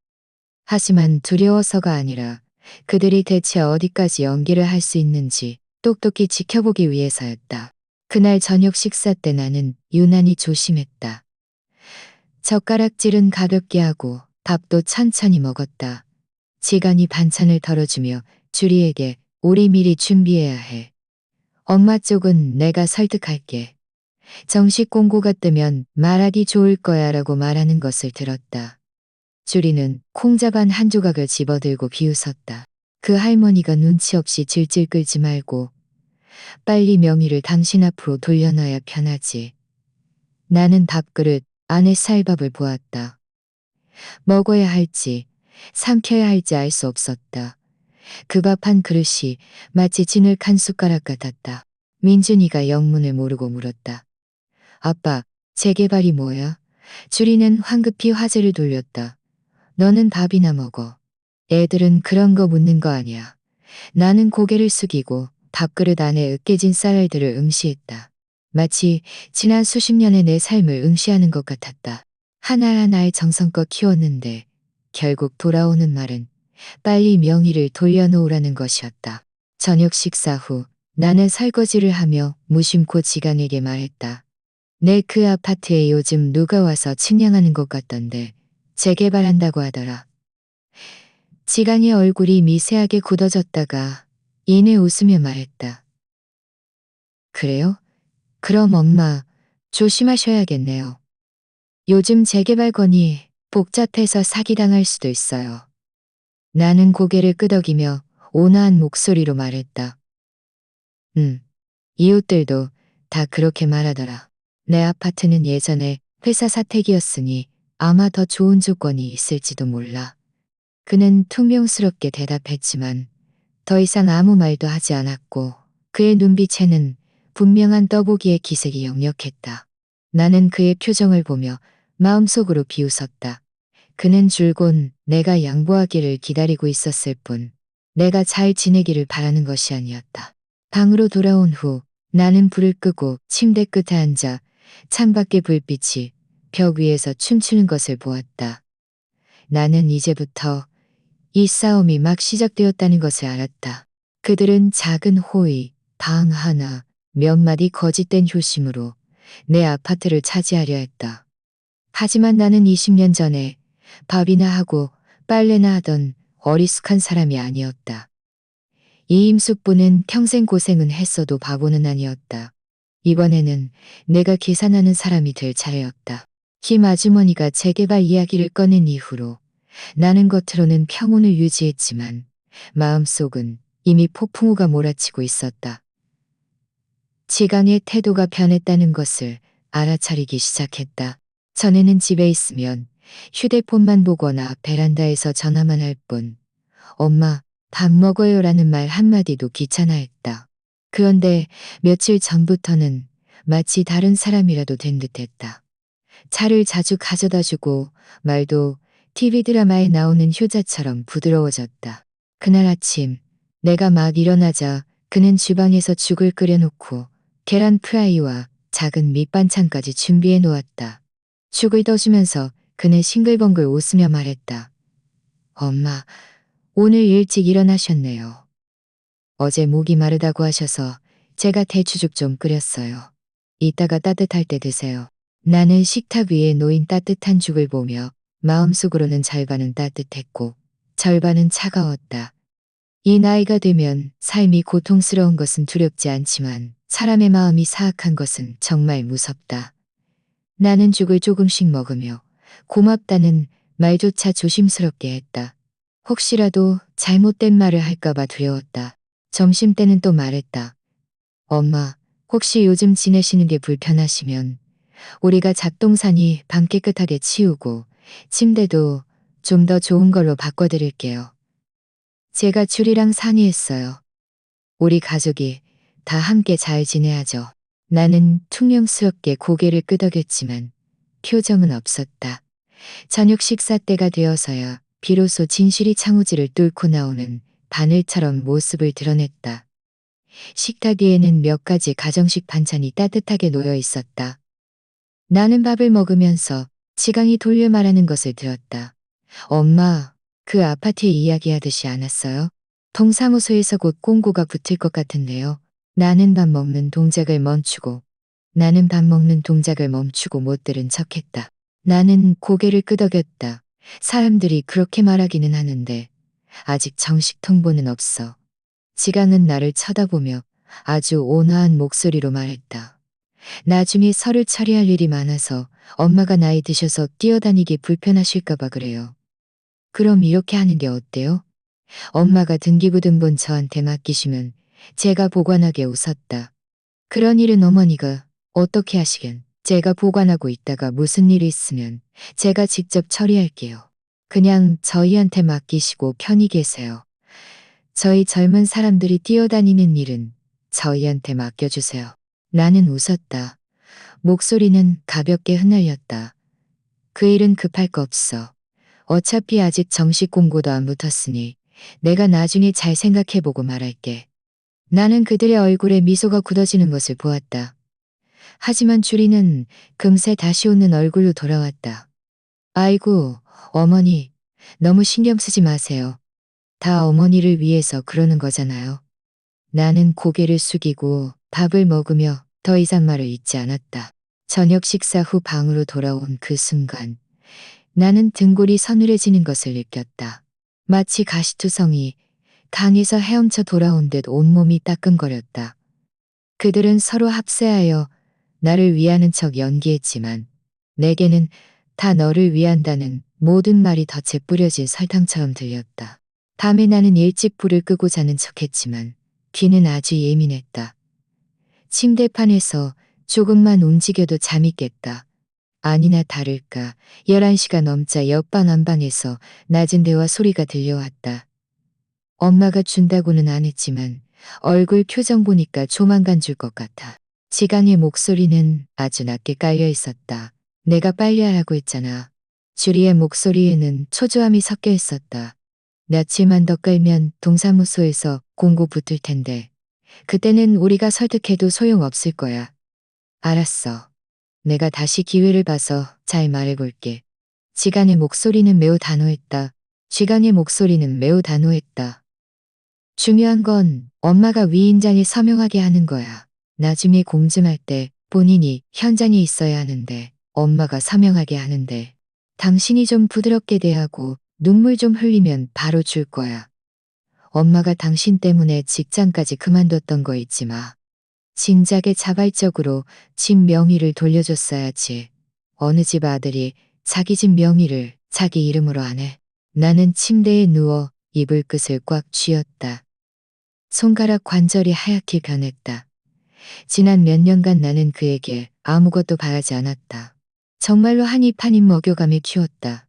하지만 두려워서가 아니라 그들이 대체 어디까지 연기를 할 수 있는지 똑똑히 지켜보기 위해서였다. 그날 저녁 식사 때 나는 유난히 조심했다. 젓가락질은 가볍게 하고 밥도 천천히 먹었다. 지간이 반찬을 덜어주며 주리에게 우리 미리 준비해야 해. 엄마 쪽은 내가 설득할게. 정식 공고가 뜨면 말하기 좋을 거야 라고 말하는 것을 들었다. 주리는 콩자반 한 조각을 집어들고 비웃었다. 그 할머니가 눈치 없이 질질 끌지 말고 빨리 명의를 당신 앞으로 돌려놔야 편하지. 나는 밥그릇 안에 쌀밥을 보았다. 먹어야 할지 삼켜야 할지 알 수 없었다. 그 밥 한 그릇이 마치 진흙 한 숟가락 같았다. 민준이가 영문을 모르고 물었다. 아빠, 재개발이 뭐야? 주리는 황급히 화제를 돌렸다. 너는 밥이나 먹어. 애들은 그런 거 묻는 거 아니야. 나는 고개를 숙이고 밥그릇 안에 으깨진 쌀알들을 응시했다. 마치 지난 수십 년의 내 삶을 응시하는 것 같았다. 하나하나를 정성껏 키웠는데 결국 돌아오는 말은 빨리 명의를 돌려놓으라는 것이었다. 저녁 식사 후 나는 설거지를 하며 무심코 지간에게 말했다. 내 그 아파트에 요즘 누가 와서 측량하는 것 같던데 재개발한다고 하더라. 지강의 얼굴이 미세하게 굳어졌다가 이내 웃으며 말했다. 그래요? 그럼 엄마 조심하셔야겠네요. 요즘 재개발 건이 복잡해서 사기당할 수도 있어요. 나는 고개를 끄덕이며 온화한 목소리로 말했다. 이웃들도 다 그렇게 말하더라. 내 아파트는 예전에 회사 사택이었으니 아마 더 좋은 조건이 있을지도 몰라. 그는 퉁명스럽게 대답했지만 더 이상 아무 말도 하지 않았고 그의 눈빛에는 분명한 떠보기의 기색이 역력했다. 나는 그의 표정을 보며 마음속으로 비웃었다. 그는 줄곧 내가 양보하기를 기다리고 있었을 뿐 내가 잘 지내기를 바라는 것이 아니었다. 방으로 돌아온 후 나는 불을 끄고 침대 끝에 앉아 창밖의 불빛이 벽 위에서 춤추는 것을 보았다. 나는 이제부터 이 싸움이 막 시작되었다는 것을 알았다. 그들은 작은 호의, 방 하나, 몇 마디 거짓된 효심으로 내 아파트를 차지하려 했다. 하지만 나는 20년 전에 밥이나 하고 빨래나 하던 어리숙한 사람이 아니었다. 이 임숙부는 평생 고생은 했어도 바보는 아니었다. 이번에는 내가 계산하는 사람이 될 차례였다. 김 아주머니가 재개발 이야기를 꺼낸 이후로 나는 겉으로는 평온을 유지했지만 마음속은 이미 폭풍우가 몰아치고 있었다. 지강의 태도가 변했다는 것을 알아차리기 시작했다. 전에는 집에 있으면 휴대폰만 보거나 베란다에서 전화만 할 뿐 엄마 밥 먹어요라는 말 한마디도 귀찮아했다. 그런데 며칠 전부터는 마치 다른 사람이라도 된 듯했다. 차를 자주 가져다주고 말도 TV 드라마에 나오는 효자처럼 부드러워졌다. 그날 아침 내가 막 일어나자 그는 주방에서 죽을 끓여놓고 계란 프라이와 작은 밑반찬까지 준비해 놓았다. 죽을 떠주면서 그는 싱글벙글 웃으며 말했다. 엄마, 오늘 일찍 일어나셨네요. 어제 목이 마르다고 하셔서 제가 대추죽 좀 끓였어요. 이따가 따뜻할 때 드세요. 나는 식탁 위에 놓인 따뜻한 죽을 보며 마음속으로는 절반은 따뜻했고 절반은 차가웠다. 이 나이가 되면 삶이 고통스러운 것은 두렵지 않지만 사람의 마음이 사악한 것은 정말 무섭다. 나는 죽을 조금씩 먹으며 고맙다는 말조차 조심스럽게 했다. 혹시라도 잘못된 말을 할까봐 두려웠다. 점심때는 또 말했다. 엄마, 혹시 요즘 지내시는 게 불편하시면 우리가 잡동사니 방 깨끗하게 치우고 침대도 좀 더 좋은 걸로 바꿔드릴게요. 제가 줄이랑 상의했어요. 우리 가족이 다 함께 잘 지내야죠. 나는 퉁명스럽게 고개를 끄덕였지만 표정은 없었다. 저녁 식사 때가 되어서야 비로소 진실이 창호지를 뚫고 나오는 바늘처럼 모습을 드러냈다. 식탁 위에는 몇 가지 가정식 반찬이 따뜻하게 놓여 있었다. 나는 밥을 먹으면서 지강이 돌려 말하는 것을 들었다. 엄마, 그 아파트 이야기하듯이 않았어요? 동사무소에서 곧 공고가 붙을 것 같은데요. 나는 밥 먹는 동작을 멈추고 못 들은 척했다. 나는 고개를 끄덕였다. 사람들이 그렇게 말하기는 하는데 아직 정식 통보는 없어. 지강은 나를 쳐다보며 아주 온화한 목소리로 말했다. 나중에 서류 처리할 일이 많아서 엄마가 나이 드셔서 뛰어다니기 불편하실까봐 그래요. 그럼 이렇게 하는 게 어때요? 엄마가 등기부등본 저한테 맡기시면 제가 보관하게 웃었다. 그런 일은 어머니가 어떻게 하시겐. 제가 보관하고 있다가 무슨 일이 있으면 제가 직접 처리할게요. 그냥 저희한테 맡기시고 편히 계세요. 저희 젊은 사람들이 뛰어다니는 일은 저희한테 맡겨주세요. 나는 웃었다. 목소리는 가볍게 흩날렸다. 그 일은 급할 거 없어. 어차피 아직 정식 공고도 안 붙었으니 내가 나중에 잘 생각해보고 말할게. 나는 그들의 얼굴에 미소가 굳어지는 것을 보았다. 하지만 주리는 금세 다시 웃는 얼굴로 돌아왔다. 아이고, 어머니, 너무 신경 쓰지 마세요. 다 어머니를 위해서 그러는 거잖아요. 나는 고개를 숙이고 밥을 먹으며 더 이상 말을 잇지 않았다. 저녁 식사 후 방으로 돌아온 그 순간 나는 등골이 서늘해지는 것을 느꼈다. 마치 가시투성이 강에서 헤엄쳐 돌아온 듯 온몸이 따끔거렸다. 그들은 서로 합세하여 나를 위하는 척 연기했지만 내게는 다 너를 위한다는 모든 말이 덫에 뿌려진 설탕처럼 들렸다. 밤에 나는 일찍 불을 끄고 자는 척했지만 귀는 아주 예민했다. 침대판에서 조금만 움직여도 잠이 깼다. 아니나 다를까 11시가 넘자 옆방 안방에서 낮은 대화 소리가 들려왔다. 엄마가 준다고는 안 했지만 얼굴 표정 보니까 조만간 줄 것 같아. 지강의 목소리는 아주 낮게 깔려 있었다. 내가 빨리 하라고 했잖아. 주리의 목소리에는 초조함이 섞여 있었다. 며칠만 더 끌면 동사무소에서 공고 붙을 텐데 그때는 우리가 설득해도 소용없을 거야. 알았어. 내가 다시 기회를 봐서 잘 말해볼게. 지간의 목소리는 매우 단호했다. 지간의 목소리는 매우 단호했다. 중요한 건 엄마가 위인장에 서명하게 하는 거야. 나중에 공증할 때 본인이 현장에 있어야 하는데 엄마가 서명하게 하는데 당신이 좀 부드럽게 대하고 눈물 좀 흘리면 바로 줄 거야. 엄마가 당신 때문에 직장까지 그만뒀던 거 잊지 마. 진작에 자발적으로 집 명의를 돌려줬어야지. 어느 집 아들이 자기 집 명의를 자기 이름으로 안 해. 나는 침대에 누워 이불 끝을 꽉 쥐었다. 손가락 관절이 하얗게 변했다. 지난 몇 년간 나는 그에게 아무것도 바라지 않았다. 정말로 한 입 한 입 먹여가며 키웠다.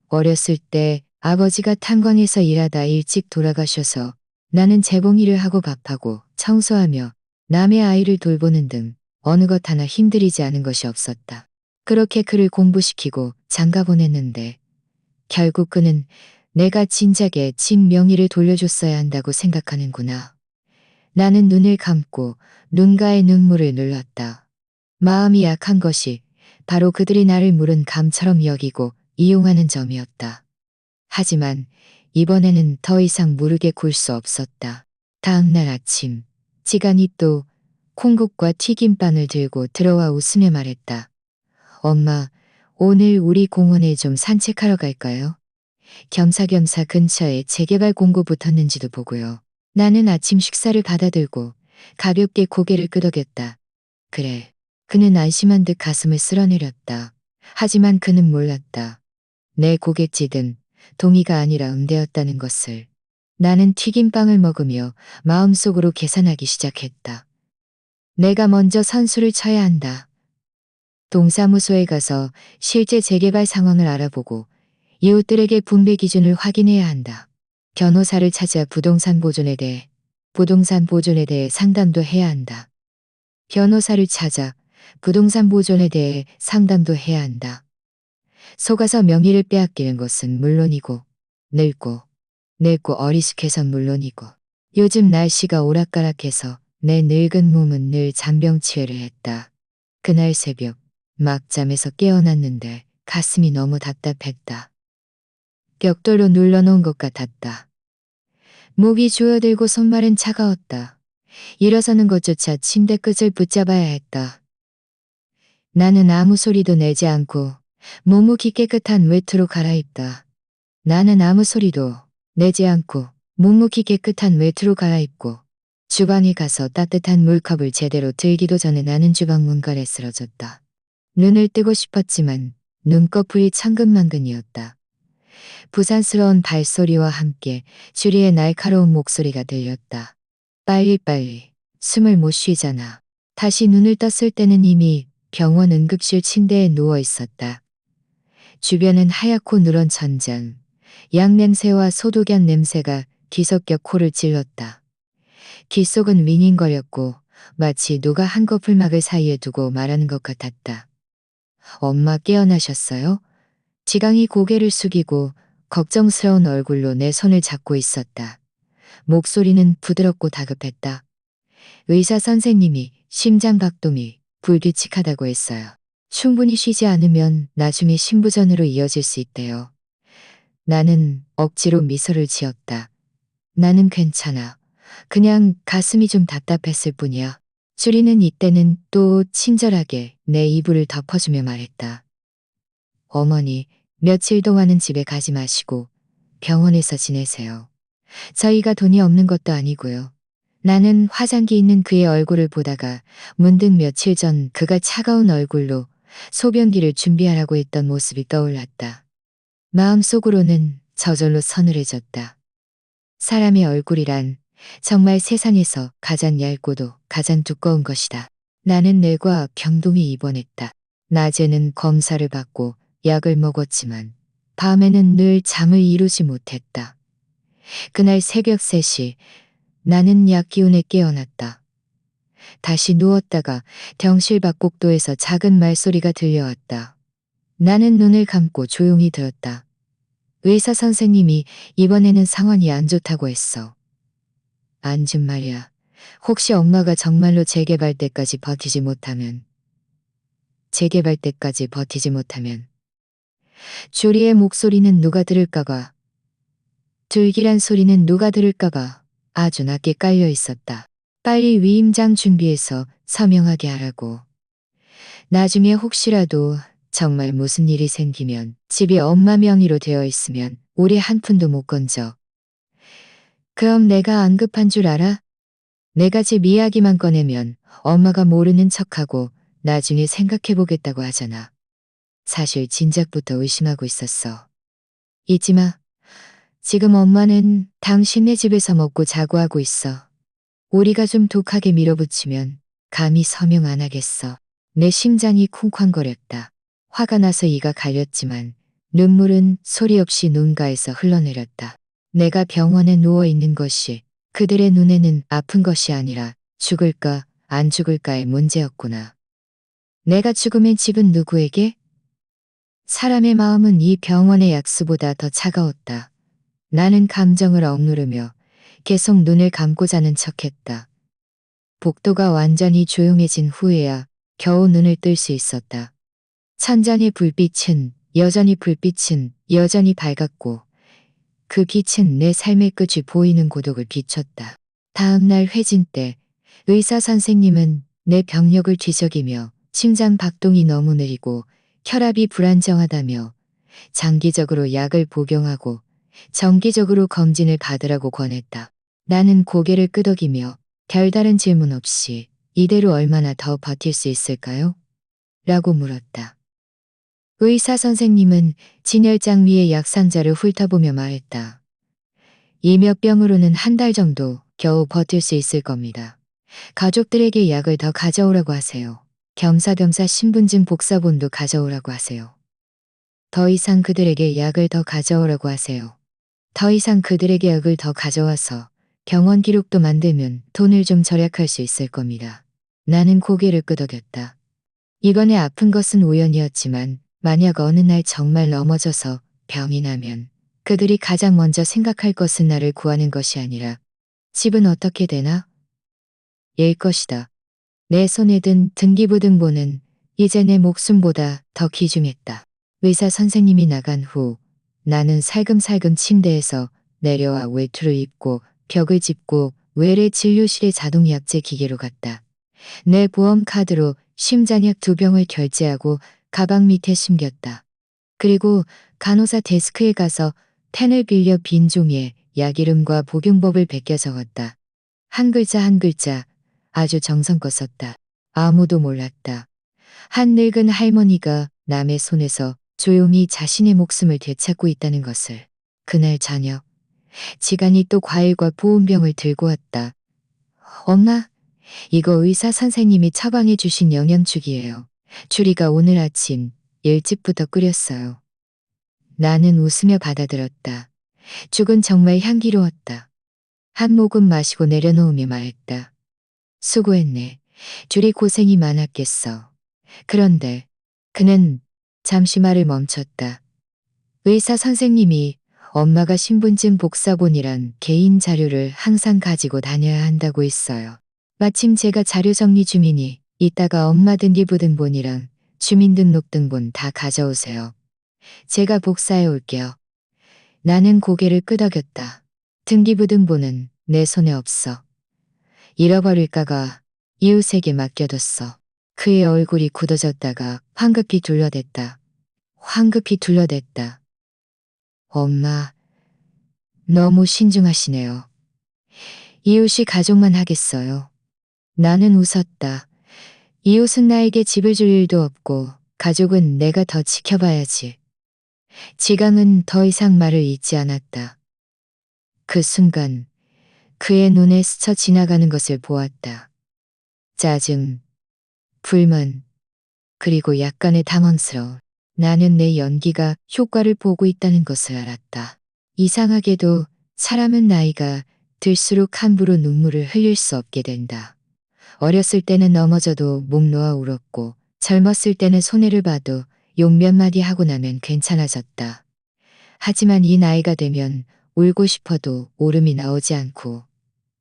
어렸을 때 아버지가 탄광에서 일하다 일찍 돌아가셔서 나는 재봉일을 하고 밥하고 청소하며 남의 아이를 돌보는 등 어느 것 하나 힘들이지 않은 것이 없었다. 그렇게 그를 공부시키고 장가 보냈는데 결국 그는 내가 진작에 집 명의를 돌려줬어야 한다고 생각하는구나. 나는 눈을 감고 눈가에 눈물을 눌렀다. 마음이 약한 것이 바로 그들이 나를 물은 감처럼 여기고 이용하는 점이었다. 하지만 이번에는 더 이상 무르게 굴 수 없었다. 다음 날 아침 지간이 또 콩국과 튀김빵을 들고 들어와 웃으며 말했다. 엄마, 오늘 우리 공원에 좀 산책하러 갈까요? 겸사겸사 근처에 재개발 공고 붙었는지도 보고요. 나는 아침 식사를 받아들고 가볍게 고개를 끄덕였다. 그래. 그는 안심한 듯 가슴을 쓸어내렸다. 하지만 그는 몰랐다. 내 고갯짓은 동의가 아니라 응대였다는 것을. 나는 튀김빵을 먹으며 마음속으로 계산하기 시작했다. 내가 먼저 선수를 쳐야 한다. 동사무소에 가서 실제 재개발 상황을 알아보고 이웃들에게 분배 기준을 확인해야 한다. 변호사를 찾아 부동산 보존에 대해 상담도 해야 한다. 변호사를 찾아 부동산 보존에 대해 상담도 해야 한다. 속아서 명의를 빼앗기는 것은 물론이고 늙고 어리숙해선 물론이고 요즘 날씨가 오락가락해서 내 늙은 몸은 늘 잔병치레를 했다. 그날 새벽 막 잠에서 깨어났는데 가슴이 너무 답답했다. 벽돌로 눌러놓은 것 같았다. 목이 조여들고 손발은 차가웠다. 일어서는 것조차 침대 끝을 붙잡아야 했다. 나는 아무 소리도 내지 않고 묵묵히 깨끗한 외투로 갈아입다. 나는 아무 소리도 내지 않고 묵묵히 깨끗한 외투로 갈아입고 주방에 가서 따뜻한 물컵을 제대로 들기도 전에 나는 주방 문갈에 쓰러졌다. 눈을 뜨고 싶었지만 눈꺼풀이 천근만근이었다. 부산스러운 발소리와 함께 주리의 날카로운 목소리가 들렸다. 빨리빨리 숨을 못 쉬잖아. 다시 눈을 떴을 때는 이미 병원 응급실 침대에 누워 있었다. 주변은 하얗고 누런 천장, 약 냄새와 소독약 냄새가 뒤섞여 코를 찔렀다. 귓속은 윙윙거렸고 마치 누가 한꺼풀막을 사이에 두고 말하는 것 같았다. 엄마 깨어나셨어요? 지강이 고개를 숙이고 걱정스러운 얼굴로 내 손을 잡고 있었다. 목소리는 부드럽고 다급했다. 의사 선생님이 심장박동이 불규칙하다고 했어요. 충분히 쉬지 않으면 나중에 심부전으로 이어질 수 있대요. 나는 억지로 미소를 지었다. 나는 괜찮아. 그냥 가슴이 좀 답답했을 뿐이야. 주리는 이때는 또 친절하게 내 이불을 덮어주며 말했다. 어머니, 며칠 동안은 집에 가지 마시고 병원에서 지내세요. 저희가 돈이 없는 것도 아니고요. 나는 화장기 있는 그의 얼굴을 보다가 문득 며칠 전 그가 차가운 얼굴로 소변기를 준비하라고 했던 모습이 떠올랐다. 마음속으로는 저절로 서늘해졌다. 사람의 얼굴이란 정말 세상에서 가장 얇고도 가장 두꺼운 것이다. 나는 뇌과 경동이 입원했다. 낮에는 검사를 받고 약을 먹었지만 밤에는 늘 잠을 이루지 못했다. 그날 새벽 3시 나는 약 기운에 깨어났다. 다시 누웠다가 병실 밖 복도에서 작은 말소리가 들려왔다. 나는 눈을 감고 조용히 들었다. 의사 선생님이 이번에는 상황이 안 좋다고 했어. 안준 말이야. 혹시 엄마가 정말로 재개발 때까지 버티지 못하면. 주리의 목소리는 누가 들을까봐, 들기란 소리는 누가 들을까봐 아주 낮게 깔려 있었다. 빨리 위임장 준비해서 서명하게 하라고. 나중에 혹시라도 정말 무슨 일이 생기면 집이 엄마 명의로 되어 있으면 우리 한 푼도 못 건져. 그럼 내가 안 급한 줄 알아? 내가 집 이야기만 꺼내면 엄마가 모르는 척하고 나중에 생각해보겠다고 하잖아. 사실 진작부터 의심하고 있었어. 잊지 마. 지금 엄마는 당신네 집에서 먹고 자고 하고 있어. 우리가 좀 독하게 밀어붙이면 감히 서명 안 하겠어. 내 심장이 쿵쾅거렸다. 화가 나서 이가 갈렸지만 눈물은 소리 없이 눈가에서 흘러내렸다. 내가 병원에 누워 있는 것이 그들의 눈에는 아픈 것이 아니라 죽을까 안 죽을까의 문제였구나. 내가 죽으면 집은 누구에게? 사람의 마음은 이 병원의 약수보다 더 차가웠다. 나는 감정을 억누르며 계속 눈을 감고 자는 척했다. 복도가 완전히 조용해진 후에야 겨우 눈을 뜰 수 있었다. 천장의 불빛은 여전히 밝았고 그 빛은 내 삶의 끝이 보이는 고독을 비췄다. 다음 날 회진 때 의사 선생님은 내 병력을 뒤적이며 심장 박동이 너무 느리고 혈압이 불안정하다며 장기적으로 약을 복용하고 정기적으로 검진을 받으라고 권했다. 나는 고개를 끄덕이며 별다른 질문 없이 이대로 얼마나 더 버틸 수 있을까요? 라고 물었다. 의사 선생님은 진열장 위의 약 상자를 훑어보며 말했다. 이 몇 병으로는 한 달 정도 겨우 버틸 수 있을 겁니다. 가족들에게 약을 더 가져오라고 하세요. 겸사겸사 신분증 복사본도 가져오라고 하세요. 더 이상 그들에게 약을 더 가져오라고 하세요. 더 이상 그들에게 약을 더 가져와서 병원 기록도 만들면 돈을 좀 절약할 수 있을 겁니다. 나는 고개를 끄덕였다. 이번에 아픈 것은 우연이었지만 만약 어느 날 정말 넘어져서 병이 나면 그들이 가장 먼저 생각할 것은 나를 구하는 것이 아니라 집은 어떻게 되나? 일 것이다. 내 손에 든 등기부등본은 이제 내 목숨보다 더 귀중했다. 의사 선생님이 나간 후 나는 살금살금 침대에서 내려와 외투를 입고 벽을 짚고 외래 진료실의 자동약제 기계로 갔다. 내 보험카드로 심장약 2병을 결제하고 가방 밑에 숨겼다. 그리고 간호사 데스크에 가서 펜을 빌려 빈 종이에 약 이름과 복용법을 베껴 적었다. 한 글자 한 글자 아주 정성껏 썼다. 아무도 몰랐다. 한 늙은 할머니가 남의 손에서 조용히 자신의 목숨을 되찾고 있다는 것을. 그날 저녁 지간이 또 과일과 보온병을 들고 왔다. 엄마, 이거 의사 선생님이 처방해 주신 영양죽이에요. 주리가 오늘 아침 일찍부터 끓였어요. 나는 웃으며 받아들었다. 죽은 정말 향기로웠다. 한 모금 마시고 내려놓으며 말했다. 수고했네. 주리 고생이 많았겠어. 그런데 그는 잠시 말을 멈췄다. 의사 선생님이 엄마가 신분증 복사본이란 개인 자료를 항상 가지고 다녀야 한다고 했어요. 마침 제가 자료 정리 중이니 이따가 엄마 등기부등본이랑 주민등록등본 다 가져오세요. 제가 복사해 올게요. 나는 고개를 끄덕였다. 등기부등본은 내 손에 없어. 잃어버릴까가 이웃에게 맡겨뒀어. 그의 얼굴이 굳어졌다가 황급히 둘러댔다. 황급히 둘러댔다. 엄마, 너무 신중하시네요. 이웃이 가족만 하겠어요. 나는 웃었다. 이웃은 나에게 집을 줄 일도 없고 가족은 내가 더 지켜봐야지. 지강은 더 이상 말을 잇지 않았다. 그 순간 그의 눈에 스쳐 지나가는 것을 보았다. 짜증, 불만, 그리고 약간의 당황스러움. 나는 내 연기가 효과를 보고 있다는 것을 알았다. 이상하게도 사람은 나이가 들수록 함부로 눈물을 흘릴 수 없게 된다. 어렸을 때는 넘어져도 목 놓아 울었고 젊었을 때는 손해를 봐도 욕 몇 마디 하고 나면 괜찮아졌다. 하지만 이 나이가 되면 울고 싶어도 울음이 나오지 않고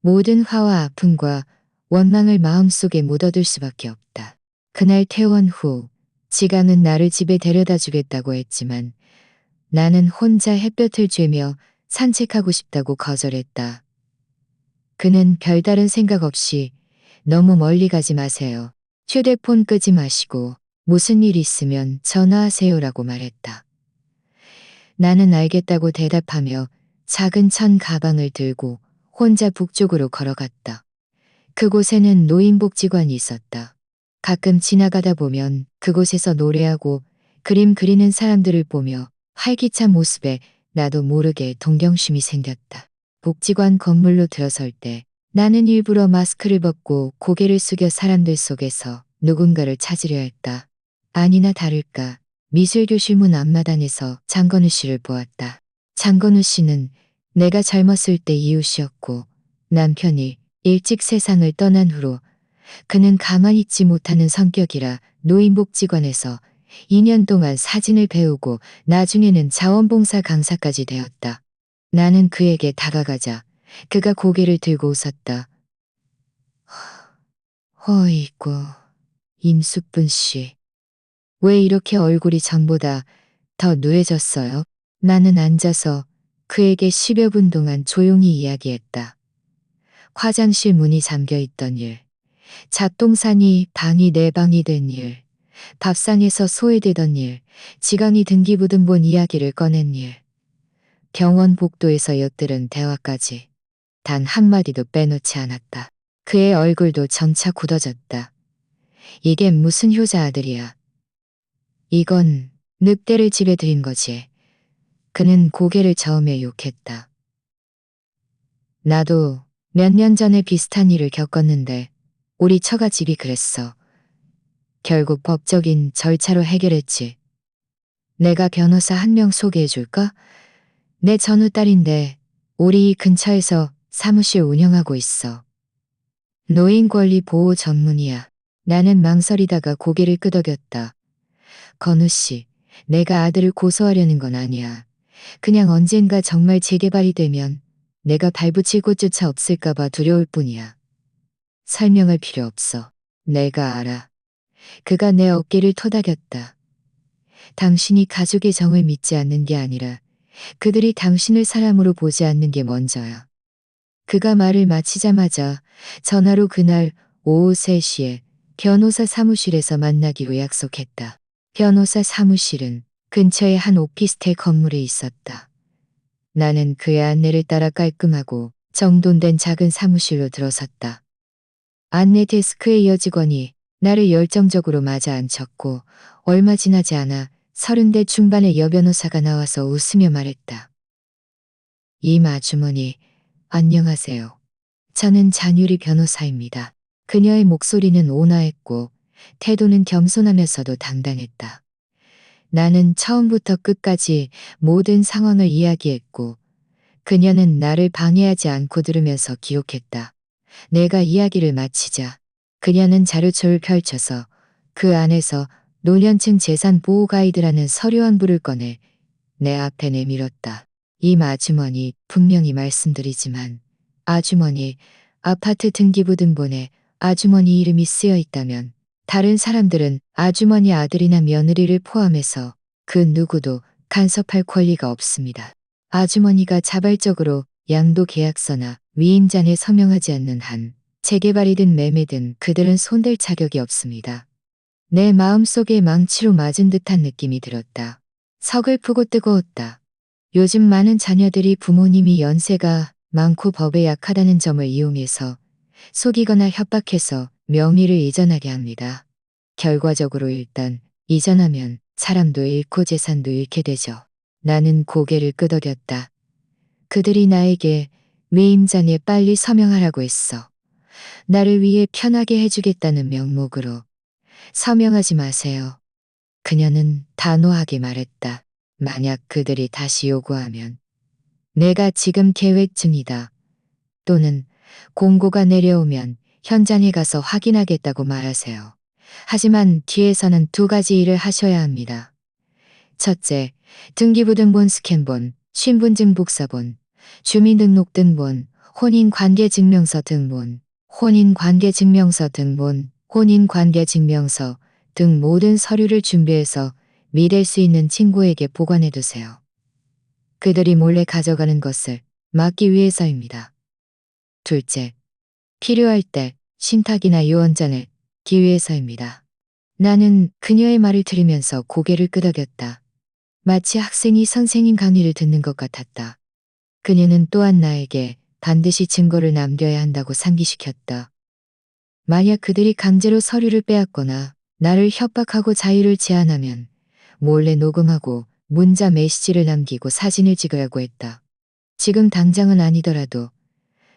모든 화와 아픔과 원망을 마음속에 묻어둘 수밖에 없다. 그날 퇴원 후 지강은 나를 집에 데려다 주겠다고 했지만 나는 혼자 햇볕을 쬐며 산책하고 싶다고 거절했다. 그는 별다른 생각 없이 너무 멀리 가지 마세요. 휴대폰 끄지 마시고 무슨 일 있으면 전화하세요라고 말했다. 나는 알겠다고 대답하며 작은 천 가방을 들고 혼자 북쪽으로 걸어갔다. 그곳에는 노인복지관이 있었다. 가끔 지나가다 보면 그곳에서 노래하고 그림 그리는 사람들을 보며 활기찬 모습에 나도 모르게 동경심이 생겼다. 복지관 건물로 들어설 때 나는 일부러 마스크를 벗고 고개를 숙여 사람들 속에서 누군가를 찾으려 했다. 아니나 다를까 미술교실 문 앞마당에서 장건우 씨를 보았다. 장건우 씨는 내가 젊었을 때 이웃이었고 남편이 일찍 세상을 떠난 후로 그는 가만히 있지 못하는 성격이라 노인복지관에서 2년 동안 사진을 배우고 나중에는 자원봉사 강사까지 되었다. 나는 그에게 다가가자 그가 고개를 들고 웃었다. 어이구, 임숙분 씨. 왜 이렇게 얼굴이 전보다 더 누해졌어요? 나는 앉아서 그에게 10여 분 동안 조용히 이야기했다. 화장실 문이 잠겨 있던 일, 잡동사니 방이 내 방이 된 일, 밥상에서 소외되던 일, 지강이 등기부등 본 이야기를 꺼낸 일, 병원 복도에서 엿들은 대화까지 단 한마디도 빼놓지 않았다. 그의 얼굴도 점차 굳어졌다. 이게 무슨 효자 아들이야. 이건 늑대를 집에 들인 거지. 그는 고개를 저으며 욕했다. 나도 몇 년 전에 비슷한 일을 겪었는데 우리 처가집이 그랬어. 결국 법적인 절차로 해결했지. 내가 변호사 한 명 소개해 줄까? 내 전우딸인데 우리 이 근처에서 사무실 운영하고 있어. 노인 권리 보호 전문이야. 나는 망설이다가 고개를 끄덕였다. 건우 씨, 내가 아들을 고소하려는 건 아니야. 그냥 언젠가 정말 재개발이 되면 내가 발붙일 곳조차 없을까봐 두려울 뿐이야. 설명할 필요 없어. 내가 알아. 그가 내 어깨를 토닥였다. 당신이 가족의 정을 믿지 않는 게 아니라 그들이 당신을 사람으로 보지 않는 게 먼저야. 그가 말을 마치자마자 전화로 그날 오후 3시에 변호사 사무실에서 만나기로 약속했다. 변호사 사무실은 근처의 한 오피스텔 건물에 있었다. 나는 그의 안내를 따라 깔끔하고 정돈된 작은 사무실로 들어섰다. 안내 데스크의 여직원이 나를 열정적으로 맞아 앉혔고 얼마 지나지 않아 30대 중반의 여변호사가 나와서 웃으며 말했다. 임 아주머니, 안녕하세요. 저는 잔유리 변호사입니다. 그녀의 목소리는 온화했고 태도는 겸손하면서도 당당했다. 나는 처음부터 끝까지 모든 상황을 이야기했고 그녀는 나를 방해하지 않고 들으면서 기억했다. 내가 이야기를 마치자 그녀는 자료첩을 펼쳐서 그 안에서 노년층 재산 보호 가이드라는 서류 한 부를 꺼내 내 앞에 내밀었다. 임 아주머니, 분명히 말씀드리지만 아주머니, 아파트 등기부등본에 아주머니 이름이 쓰여 있다면 다른 사람들은 아주머니 아들이나 며느리를 포함해서 그 누구도 간섭할 권리가 없습니다. 아주머니가 자발적으로 양도 계약서나 위임장에 서명하지 않는 한 재개발이든 매매든 그들은 손댈 자격이 없습니다. 내 마음속에 망치로 맞은 듯한 느낌이 들었다. 서글프고 뜨거웠다. 요즘 많은 자녀들이 부모님이 연세가 많고 법에 약하다는 점을 이용해서 속이거나 협박해서 명의를 이전하게 합니다. 결과적으로 일단 이전하면 사람도 잃고 재산도 잃게 되죠. 나는 고개를 끄덕였다. 그들이 나에게 매임장에 빨리 서명하라고 했어. 나를 위해 편하게 해주겠다는 명목으로. 서명하지 마세요. 그녀는 단호하게 말했다. 만약 그들이 다시 요구하면 내가 지금 계획 중이다. 또는 공고가 내려오면 현장에 가서 확인하겠다고 말하세요. 하지만 뒤에서는 두 가지 일을 하셔야 합니다. 첫째, 등기부등본 스캔본, 신분증 복사본, 주민등록등본, 혼인관계증명서 등본, 혼인관계증명서 등본, 혼인관계증명서 등 모든 서류를 준비해서 믿을 수 있는 친구에게 보관해 두세요. 그들이 몰래 가져가는 것을 막기 위해서입니다. 둘째, 필요할 때 신탁이나 유언장을 기 위해서입니다. 나는 그녀의 말을 들으면서 고개를 끄덕였다. 마치 학생이 선생님 강의를 듣는 것 같았다. 그녀는 또한 나에게 반드시 증거를 남겨야 한다고 상기시켰다. 만약 그들이 강제로 서류를 빼앗거나 나를 협박하고 자유를 제한하면 몰래 녹음하고 문자 메시지를 남기고 사진을 찍으라고 했다. 지금 당장은 아니더라도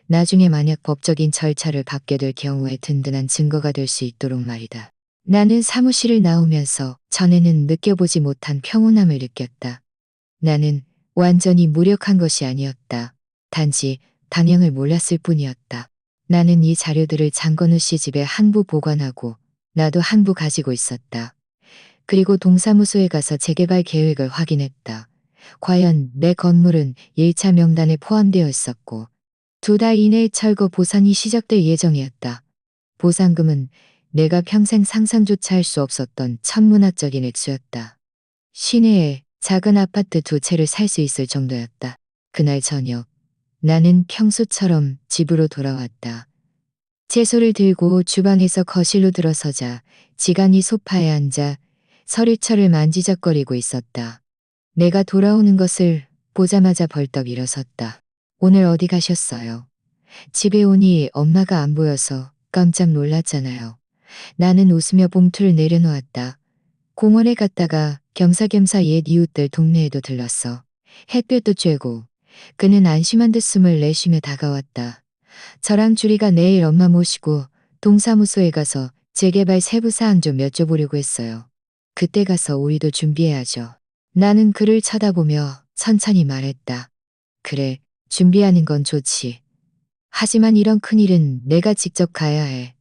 나중에 만약 법적인 절차를 밟게 될 경우에 든든한 증거가 될 수 있도록 말이다. 나는 사무실을 나오면서 전에는 느껴보지 못한 평온함을 느꼈다. 나는 완전히 무력한 것이 아니었다. 단지 방향을 몰랐을 뿐이었다. 나는 이 자료들을 장건우 씨 집에 한부 보관하고 나도 한부 가지고 있었다. 그리고 동사무소에 가서 재개발 계획을 확인했다. 과연 내 건물은 1차 명단에 포함되어 있었고 2달 이내에 철거 보상이 시작될 예정이었다. 보상금은 내가 평생 상상조차 할 수 없었던 천문학적인 액수였다. 시내에 작은 아파트 2채를 살 수 있을 정도였다. 그날 저녁 나는 평소처럼 집으로 돌아왔다. 채소를 들고 주방에서 거실로 들어서자 지간이 소파에 앉아 서리철을 만지작거리고 있었다. 내가 돌아오는 것을 보자마자 벌떡 일어섰다. 오늘 어디 가셨어요? 집에 오니 엄마가 안 보여서 깜짝 놀랐잖아요. 나는 웃으며 봉투를 내려놓았다. 공원에 갔다가 겸사겸사 옛 이웃들 동네에도 들렀어. 햇볕도 쬐고 그는 안심한 듯 숨을 내쉬며 다가왔다. 저랑 주리가 내일 엄마 모시고 동사무소에 가서 재개발 세부 사항 좀 여쭤보려고 했어요. 그때 가서 우리도 준비해야죠. 나는 그를 쳐다보며 천천히 말했다. 그래, 준비하는 건 좋지. 하지만 이런 큰일은 내가 직접 가야 해.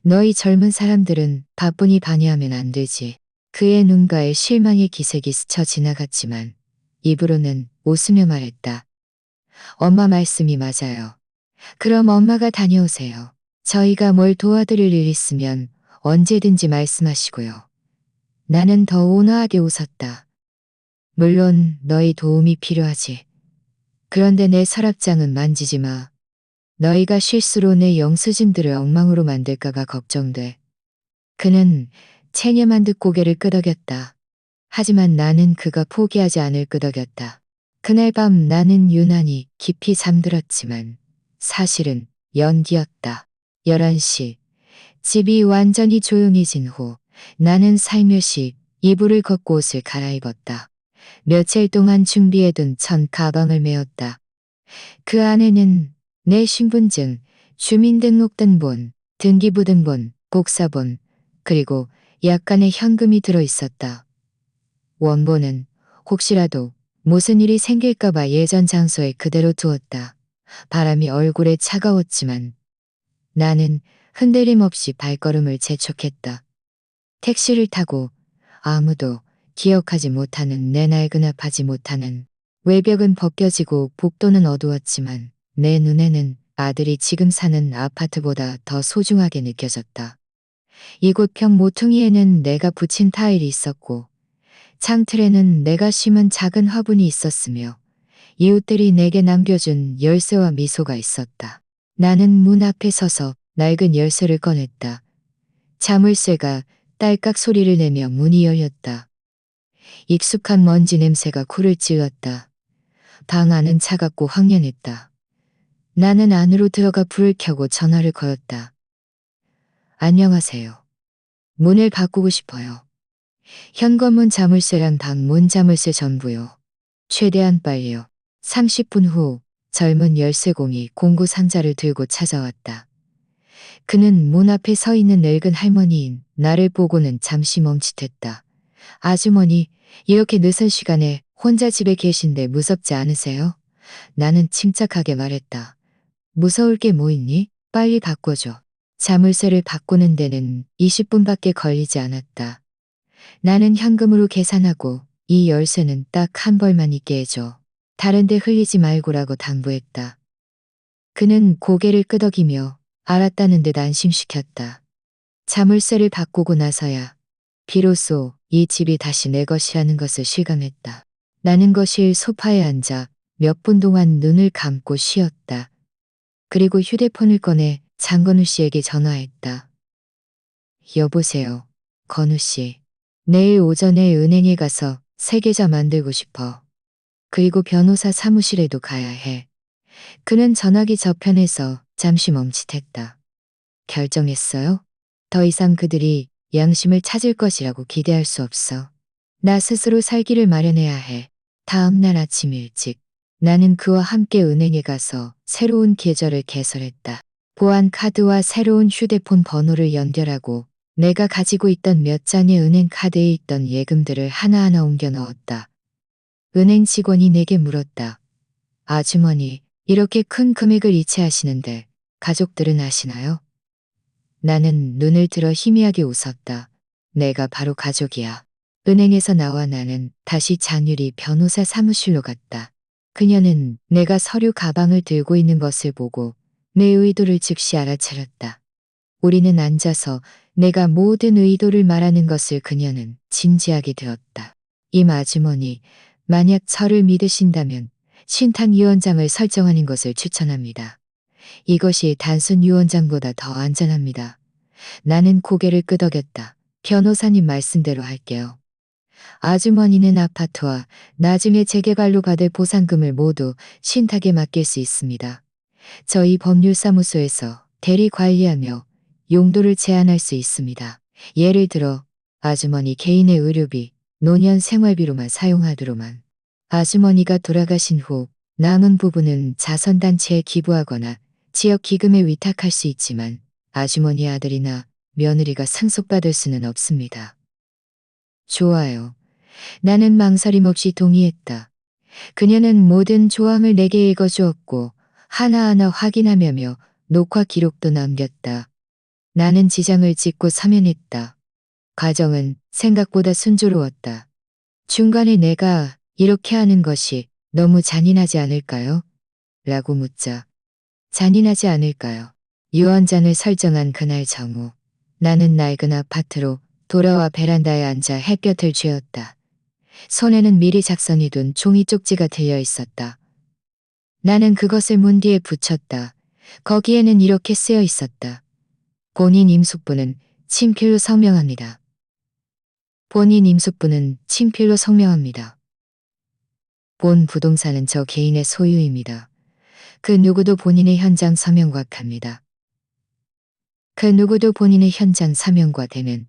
너희 젊은 사람들은 바쁘니 방해하면 안 되지. 그의 눈가에 실망의 기색이 스쳐 지나갔지만 입으로는 웃으며 말했다. 엄마 말씀이 맞아요. 그럼 엄마가 다녀오세요. 저희가 뭘 도와드릴 일 있으면 언제든지 말씀하시고요. 나는 더 온화하게 웃었다. 물론 너희 도움이 필요하지. 그런데 내 서랍장은 만지지 마. 너희가 실수로 내 영수증들을 엉망으로 만들까봐 걱정돼. 그는 체념한 듯 고개를 끄덕였다. 하지만 나는 그가 포기하지 않을 끄덕였다. 그날 밤 나는 유난히 깊이 잠들었지만 사실은 연기였다. 11시. 집이 완전히 조용해진 후 나는 살며시 이불을 걷고 옷을 갈아입었다. 며칠 동안 준비해둔 천 가방을 메웠다. 그 안에는 내 신분증, 주민등록등본, 등기부등본, 복사본, 그리고 약간의 현금이 들어있었다. 원본은 혹시라도 무슨 일이 생길까봐 예전 장소에 그대로 두었다. 바람이 얼굴에 차가웠지만 나는 흔들림 없이 발걸음을 재촉했다. 택시를 타고 아무도 기억하지 못하는 내 낡은 아파지 못하는 외벽은 벗겨지고 복도는 어두웠지만 내 눈에는 아들이 지금 사는 아파트보다 더 소중하게 느껴졌다. 이곳 벽 모퉁이에는 내가 붙인 타일이 있었고 창틀에는 내가 심은 작은 화분이 있었으며 이웃들이 내게 남겨준 열쇠와 미소가 있었다. 나는 문 앞에 서서 낡은 열쇠를 꺼냈다. 자물쇠가 딸깍 소리를 내며 문이 열렸다. 익숙한 먼지 냄새가 코를 찔렀다. 방 안은 차갑고 황량했다. 나는 안으로 들어가 불을 켜고 전화를 걸었다. 안녕하세요. 문을 바꾸고 싶어요. 현관문 자물쇠랑 방문 자물쇠 전부요. 최대한 빨리요. 30분 후 젊은 열쇠공이 공구 상자를 들고 찾아왔다. 그는 문 앞에 서 있는 늙은 할머니인 나를 보고는 잠시 멈칫했다. 아주머니, 이렇게 늦은 시간에 혼자 집에 계신데 무섭지 않으세요? 나는 침착하게 말했다. 무서울 게 뭐 있니? 빨리 바꿔줘. 자물쇠를 바꾸는 데는 20분밖에 걸리지 않았다. 나는 현금으로 계산하고 이 열쇠는 딱 한 벌만 있게 해줘. 다른 데 흘리지 말고라고 당부했다. 그는 고개를 끄덕이며 알았다는 듯 안심시켰다. 자물쇠를 바꾸고 나서야 비로소 이 집이 다시 내 것이라는 것을 실감했다. 나는 거실 소파에 앉아 몇 분 동안 눈을 감고 쉬었다. 그리고 휴대폰을 꺼내 장건우 씨에게 전화했다. 여보세요. 건우 씨. 내일 오전에 은행에 가서 새 계좌 만들고 싶어. 그리고 변호사 사무실에도 가야 해. 그는 전화기 저편에서 잠시 멈칫했다. 결정했어요? 더 이상 그들이 양심을 찾을 것이라고 기대할 수 없어. 나 스스로 살기를 마련해야 해. 다음 날 아침 일찍 나는 그와 함께 은행에 가서 새로운 계좌를 개설했다. 보안 카드와 새로운 휴대폰 번호를 연결하고 내가 가지고 있던 몇 장의 은행 카드에 있던 예금들을 하나하나 옮겨 넣었다. 은행 직원이 내게 물었다. 아주머니, 이렇게 큰 금액을 이체하시는데 가족들은 아시나요? 나는 눈을 들어 희미하게 웃었다. 내가 바로 가족이야. 은행에서 나와 나는 다시 장유리 변호사 사무실로 갔다. 그녀는 내가 서류 가방을 들고 있는 것을 보고 내 의도를 즉시 알아차렸다. 우리는 앉아서 내가 모든 의도를 말하는 것을 그녀는 진지하게 들었다. 임 아주머니, 만약 저를 믿으신다면 신탁유언장을 설정하는 것을 추천합니다. 이것이 단순 유언장보다 더 안전합니다. 나는 고개를 끄덕였다. 변호사님 말씀대로 할게요. 아주머니는 아파트와 나중에 재개발로 받을 보상금을 모두 신탁에 맡길 수 있습니다. 저희 법률사무소에서 대리 관리하며 용도를 제한할 수 있습니다. 예를 들어 아주머니 개인의 의료비, 노년 생활비로만 사용하도록만. 아주머니가 돌아가신 후 남은 부분은 자선단체에 기부하거나 지역기금에 위탁할 수 있지만 아주머니 아들이나 며느리가 상속받을 수는 없습니다. 좋아요. 나는 망설임 없이 동의했다. 그녀는 모든 조항을 내게 읽어주었고 하나하나 확인하며며 녹화 기록도 남겼다. 나는 지장을 찍고 서면했다. 과정은 생각보다 순조로웠다. 중간에 내가 이렇게 하는 것이 너무 잔인하지 않을까요? 라고 묻자. 잔인하지 않을까요? 유언장을 설정한 그날 정오. 나는 낡은 아파트로 돌아와 베란다에 앉아 햇볕을 쬐었다. 손에는 미리 작성해둔 종이 쪽지가 들려 있었다. 나는 그것을 문 뒤에 붙였다. 거기에는 이렇게 쓰여 있었다. 본인 임숙부는 친필로 성명합니다. 본인 임숙부는 친필로 성명합니다. 본 부동산은 저 개인의 소유입니다. 그 누구도 본인의 현장 서명과 같습니다. 그 누구도 본인의 현장 서명과 되면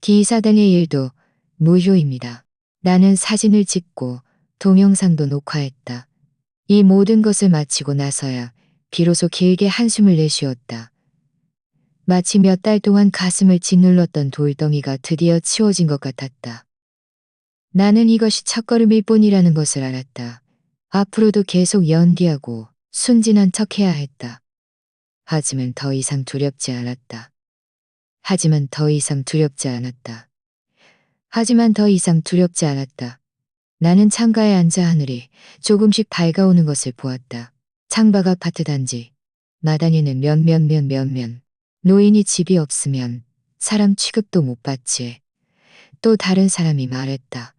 기사 등의 일도 무효입니다. 나는 사진을 찍고 동영상도 녹화했다. 이 모든 것을 마치고 나서야 비로소 길게 한숨을 내쉬었다. 마치 몇 달 동안 가슴을 짓눌렀던 돌덩이가 드디어 치워진 것 같았다. 나는 이것이 첫걸음일 뿐이라는 것을 알았다. 앞으로도 계속 연기하고 순진한 척해야 했다. 하지만 더 이상 두렵지 않았다. 하지만 더 이상 두렵지 않았다. 하지만 더 이상 두렵지 않았다. 나는 창가에 앉아 하늘이 조금씩 밝아오는 것을 보았다. 창밖 아파트 단지. 마당에는 몇몇. 노인이 집이 없으면 사람 취급도 못 받지. 또 다른 사람이 말했다.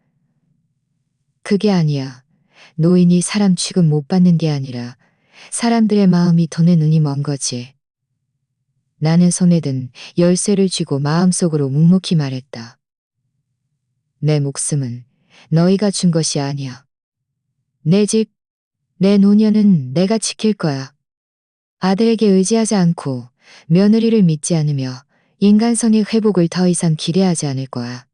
그게 아니야. 노인이 사람 취급 못 받는 게 아니라 사람들의 마음이 더는 눈이 먼 거지. 나는 손에 든 열쇠를 쥐고 마음속으로 묵묵히 말했다. 내 목숨은 너희가 준 것이 아니야. 내 집, 내 노년은 내가 지킬 거야. 아들에게 의지하지 않고 며느리를 믿지 않으며 인간성의 회복을 더 이상 기대하지 않을 거야.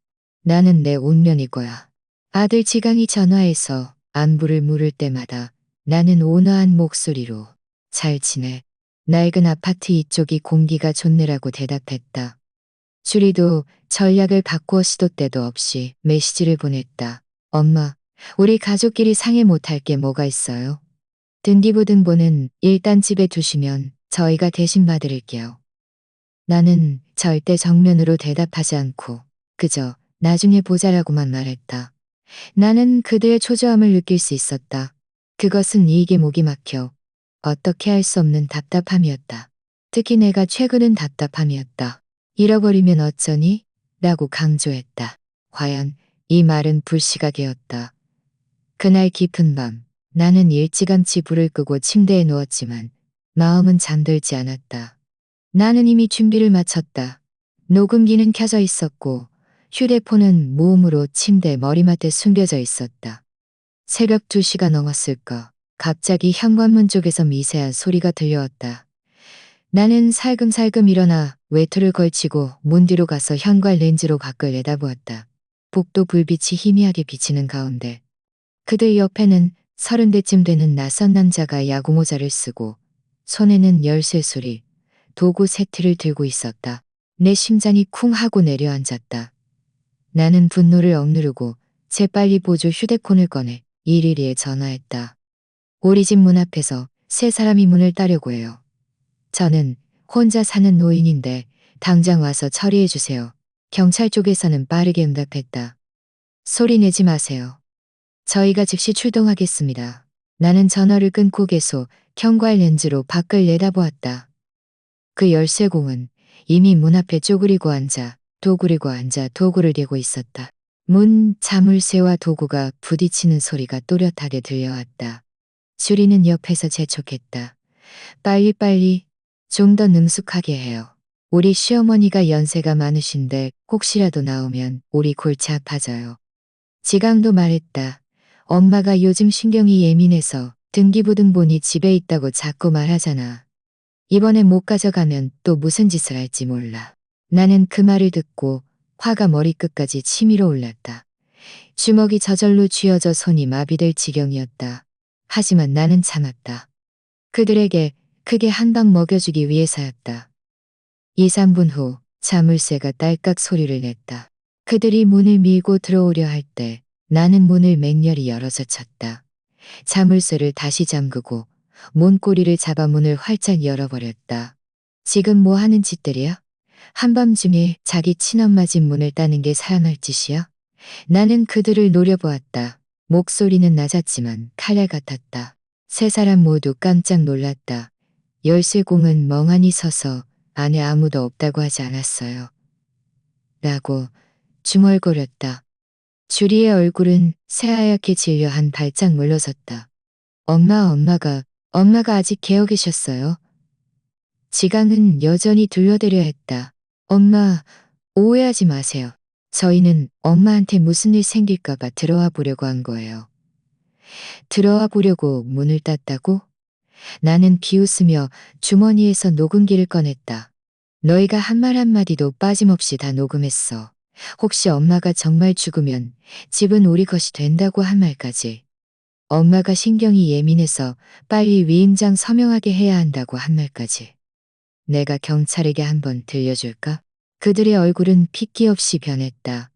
나는 내 운명일 거야. 아들 지강이 전화해서 안부를 물을 때마다 나는 온화한 목소리로 잘 지내. 낡은 아파트 이쪽이 공기가 좋네라고 대답했다. 주리도 전략을 바꾸어 시도 때도 없이 메시지를 보냈다. 엄마, 우리 가족끼리 상의 못할 게 뭐가 있어요? 등기부등본은 일단 집에 두시면 저희가 대신 봐드릴게요. 나는 절대 정면으로 대답하지 않고 그저 나중에 보자라고만 말했다. 나는 그들의 초조함을 느낄 수 있었다. 그것은 이익에 목이 막혀 어떻게 할 수 없는 답답함이었다. 특히 내가 최근은 답답함이었다. 잃어버리면 어쩌니? 라고 강조했다. 과연 이 말은 불시각이었다. 그날 깊은 밤 나는 일찌감치 불을 끄고 침대에 누웠지만 마음은 잠들지 않았다. 나는 이미 준비를 마쳤다. 녹음기는 켜져 있었고 휴대폰은 무음으로 침대 머리맡에 숨겨져 있었다. 새벽 2시가 넘었을까. 갑자기 현관문 쪽에서 미세한 소리가 들려왔다. 나는 살금살금 일어나 외투를 걸치고 문 뒤로 가서 현관 렌즈로 밖을 내다보았다. 복도 불빛이 희미하게 비치는 가운데 그들 옆에는 30대쯤 되는 낯선 남자가 야구모자를 쓰고 손에는 열쇠 소리, 도구 세트를 들고 있었다. 내 심장이 쿵 하고 내려앉았다. 나는 분노를 억누르고 재빨리 보조 휴대폰을 꺼내 112에 전화했다. 우리 집 문 앞에서 세 사람이 문을 따려고 해요. 저는 혼자 사는 노인인데 당장 와서 처리해 주세요. 경찰 쪽에서는 빠르게 응답했다. 소리 내지 마세요. 저희가 즉시 출동하겠습니다. 나는 전화를 끊고 계속 현관 렌즈로 밖을 내다보았다. 그 열쇠공은 이미 문 앞에 쪼그리고 앉아 도구를 대고 있었다. 문 자물쇠와 도구가 부딪히는 소리가 또렷하게 들려왔다. 주리는 옆에서 재촉했다. 빨리빨리 좀 더 능숙하게 해요. 우리 시어머니가 연세가 많으신데 혹시라도 나오면 우리 골치 아파져요. 지강도 말했다. 엄마가 요즘 신경이 예민해서 등기부등본이 집에 있다고 자꾸 말하잖아. 이번에 못 가져가면 또 무슨 짓을 할지 몰라. 나는 그 말을 듣고 화가 머리끝까지 치밀어 올랐다. 주먹이 저절로 쥐어져 손이 마비될 지경이었다. 하지만 나는 참았다. 그들에게 크게 한 방 먹여주기 위해서였다. 2, 3분 후 자물쇠가 딸깍 소리를 냈다. 그들이 문을 밀고 들어오려 할 때 나는 문을 맹렬히 열어서 쳤다. 자물쇠를 다시 잠그고 문고리를 잡아 문을 활짝 열어버렸다. 지금 뭐 하는 짓들이야? 한밤중에 자기 친엄마 집 문을 따는 게 사람할 짓이야? 나는 그들을 노려보았다. 목소리는 낮았지만 칼날 같았다. 세 사람 모두 깜짝 놀랐다. 열쇠공은 멍하니 서서 안에 아무도 없다고 하지 않았어요. 라고 중얼거렸다. 주리의 얼굴은 새하얗게 질려 한 발짝 물러섰다. 엄마가 아직 깨어 계셨어요. 지강은 여전히 둘러대려 했다. 엄마, 오해하지 마세요. 저희는 엄마한테 무슨 일 생길까봐 들어와 보려고 한 거예요. 들어와 보려고 문을 땄다고? 나는 비웃으며 주머니에서 녹음기를 꺼냈다. 너희가 한 말 한마디도 빠짐없이 다 녹음했어. 혹시 엄마가 정말 죽으면 집은 우리 것이 된다고 한 말까지. 엄마가 신경이 예민해서 빨리 위임장 서명하게 해야 한다고 한 말까지. 내가 경찰에게 한번 들려줄까? 그들의 얼굴은 핏기 없이 변했다.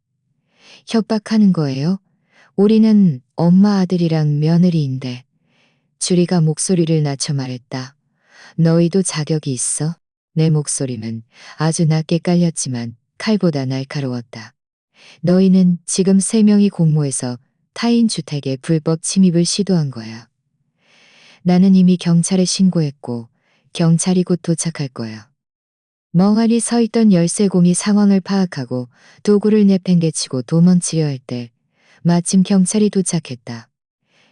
협박하는 거예요? 우리는 엄마 아들이랑 며느리인데. 주리가 목소리를 낮춰 말했다. 너희도 자격이 있어? 내 목소리는 아주 낮게 깔렸지만 칼보다 날카로웠다. 너희는 지금 3명이 공모해서 타인 주택에 불법 침입을 시도한 거야. 나는 이미 경찰에 신고했고 경찰이 곧 도착할 거야. 멍하니 서 있던 열쇠공이 상황을 파악하고 도구를 내팽개치고 도망치려 할 때 마침 경찰이 도착했다.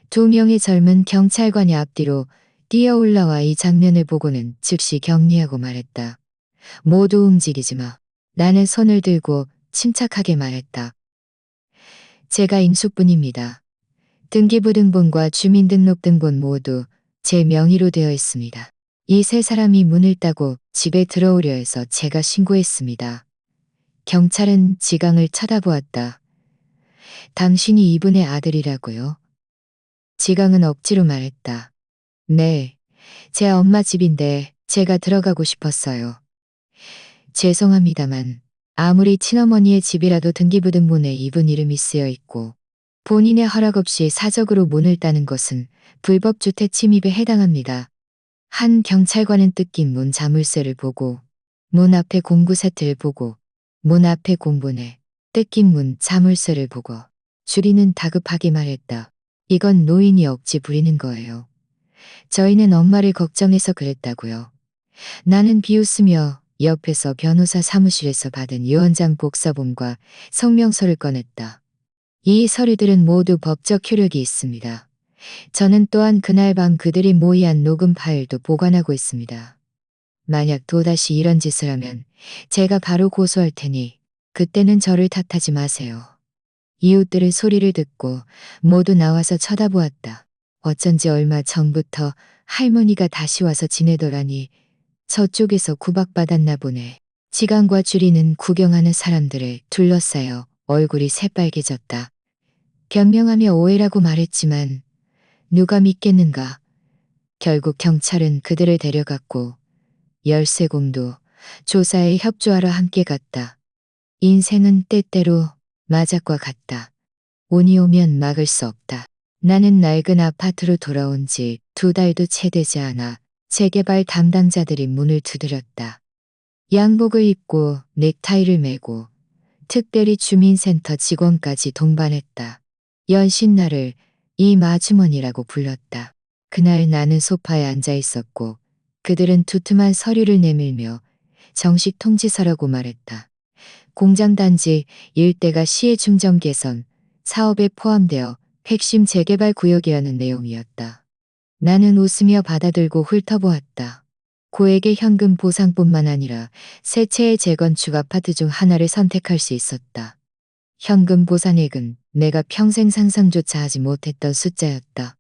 2명의 젊은 경찰관이 앞뒤로 뛰어 올라와 이 장면을 보고는 즉시 격리하고 말했다. 모두 움직이지 마. 나는 손을 들고 침착하게 말했다. 제가 임숙분입니다. 등기부등본과 주민등록등본 모두 제 명의로 되어 있습니다. 이 세 사람이 문을 따고 집에 들어오려 해서 제가 신고했습니다. 경찰은 지강을 쳐다보았다. 당신이 이분의 아들이라고요? 지강은 억지로 말했다. 네, 제 엄마 집인데 제가 들어가고 싶었어요. 죄송합니다만 아무리 친어머니의 집이라도 등기부등본에 이분 이름이 쓰여 있고 본인의 허락 없이 사적으로 문을 따는 것은 불법 주택 침입에 해당합니다. 한 경찰관은 뜯긴 문 자물쇠를 보고 문 앞에 공구 세트를 보고 문 앞에 공문에 뜯긴 문 자물쇠를 보고 주리는 다급하게 말했다. 이건 노인이 억지 부리는 거예요. 저희는 엄마를 걱정해서 그랬다고요. 나는 비웃으며 옆에서 변호사 사무실에서 받은 유언장 복사본과 성명서를 꺼냈다. 이 서류들은 모두 법적 효력이 있습니다. 저는 또한 그날 밤 그들이 모의한 녹음 파일도 보관하고 있습니다. 만약 또다시 이런 짓을 하면 제가 바로 고소할 테니 그때는 저를 탓하지 마세요. 이웃들은 소리를 듣고 모두 나와서 쳐다보았다. 어쩐지 얼마 전부터 할머니가 다시 와서 지내더라니 저쪽에서 구박받았나 보네. 지강과 주리는 구경하는 사람들을 둘러싸여 얼굴이 새빨개졌다. 변명하며 오해라고 말했지만 누가 믿겠는가. 결국 경찰은 그들을 데려갔고 열쇠공도 조사에 협조하러 함께 갔다. 인생은 때때로 마작과 같다. 운이 오면 막을 수 없다. 나는 낡은 아파트로 돌아온 지 2달도 채 되지 않아 재개발 담당자들이 문을 두드렸다. 양복을 입고 넥타이를 매고 특별히 주민센터 직원까지 동반했다. 연신 나를 이 마주머니라고 불렀다. 그날 나는 소파에 앉아 있었고 그들은 두툼한 서류를 내밀며 정식 통지서라고 말했다. 공장단지 일대가 시의 중점 개선, 사업에 포함되어 핵심 재개발 구역이라는 내용이었다. 나는 웃으며 받아들고 훑어보았다. 고액의 현금 보상뿐만 아니라 세 채의 재건축 아파트 중 하나를 선택할 수 있었다. 현금 보상액은 내가 평생 상상조차 하지 못했던 숫자였다.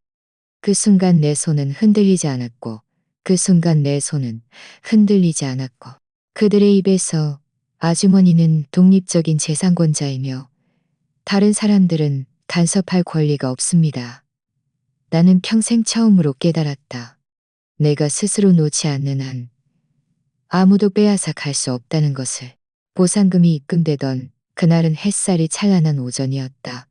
그 순간 내 손은 흔들리지 않았고 그들의 입에서 아주머니는 독립적인 재산권자이며 다른 사람들은 간섭할 권리가 없습니다. 나는 평생 처음으로 깨달았다. 내가 스스로 놓지 않는 한 아무도 빼앗아 갈 수 없다는 것을. 보상금이 입금되던 그날은 햇살이 찬란한 오전이었다.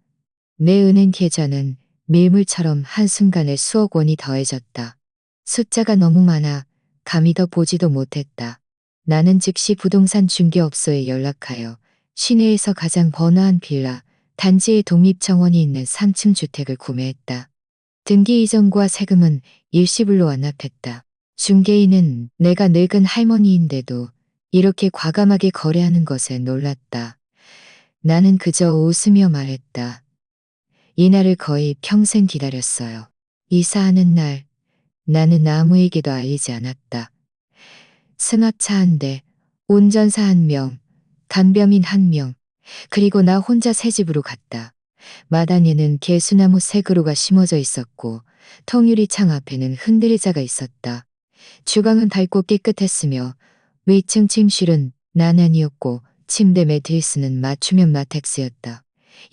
내 은행 계좌는 밀물처럼 한순간에 수억 원이 더해졌다. 숫자가 너무 많아 감히 더 보지도 못했다. 나는 즉시 부동산 중개업소에 연락하여 시내에서 가장 번화한 빌라, 단지의 독립정원이 있는 3층 주택을 구매했다. 등기 이전과 세금은 일시불로 완납했다. 중개인은 내가 늙은 할머니인데도 이렇게 과감하게 거래하는 것에 놀랐다. 나는 그저 웃으며 말했다. 이날을 거의 평생 기다렸어요. 이사하는 날 나는 아무에게도 알리지 않았다. 승합차 1대, 운전사 1명, 간병인 1명, 그리고 나 혼자 새 집으로 갔다. 마당에는 개수나무 새 그루가 심어져 있었고 통유리창 앞에는 흔들의자가 있었다. 주방은 밝고 깨끗했으며 위층 침실은 나난이었고 침대 매트리스는 맞춤형 라텍스였다.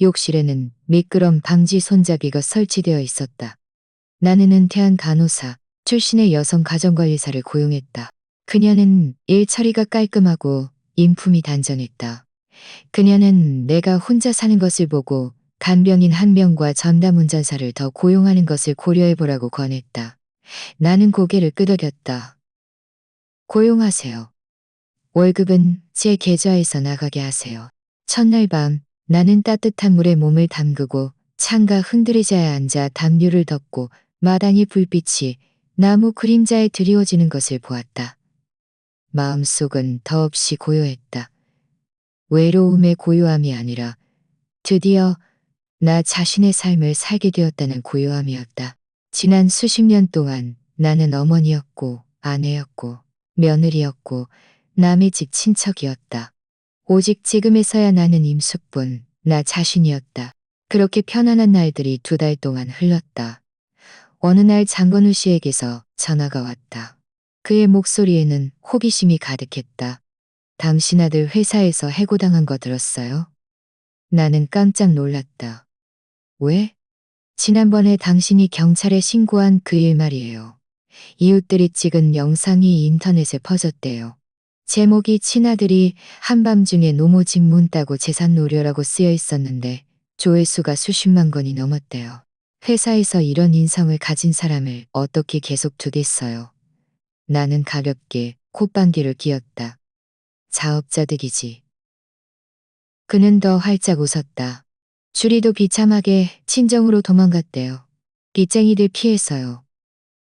욕실에는 미끄럼 방지 손잡이가 설치되어 있었다. 나는 은퇴한 간호사 출신의 여성 가정관리사를 고용했다. 그녀는 일 처리가 깔끔하고 인품이 단정했다. 그녀는 내가 혼자 사는 것을 보고 간병인 1명과 전담운전사를 더 고용하는 것을 고려해보라고 권했다. 나는 고개를 끄덕였다. 고용하세요. 월급은 제 계좌에서 나가게 하세요. 첫날 밤 나는 따뜻한 물에 몸을 담그고 창가 흔들의자에 앉아 담요를 덮고 마당의 불빛이 나무 그림자에 드리워지는 것을 보았다. 마음속은 더없이 고요했다. 외로움의 고요함이 아니라 드디어 나 자신의 삶을 살게 되었다는 고요함이었다. 지난 수십 년 동안 나는 어머니였고 아내였고 며느리였고 남의 집 친척이었다. 오직 지금에서야 나는 임숙뿐, 나 자신이었다. 그렇게 편안한 날들이 2달 동안 흘렀다. 어느 날 장건우 씨에게서 전화가 왔다. 그의 목소리에는 호기심이 가득했다. 당신 아들 회사에서 해고당한 거 들었어요? 나는 깜짝 놀랐다. 왜? 지난번에 당신이 경찰에 신고한 그 일 말이에요. 이웃들이 찍은 영상이 인터넷에 퍼졌대요. 제목이 친아들이 한밤중에 노모집 문 따고 재산 노려라고 쓰여 있었는데 조회수가 수십만 건이 넘었대요. 회사에서 이런 인성을 가진 사람을 어떻게 계속 두겠어요. 나는 가볍게 콧방귀를 뀌었다. 자업자득이지. 그는 더 활짝 웃었다. 주리도 비참하게 친정으로 도망갔대요. 빚쟁이들 피해서요.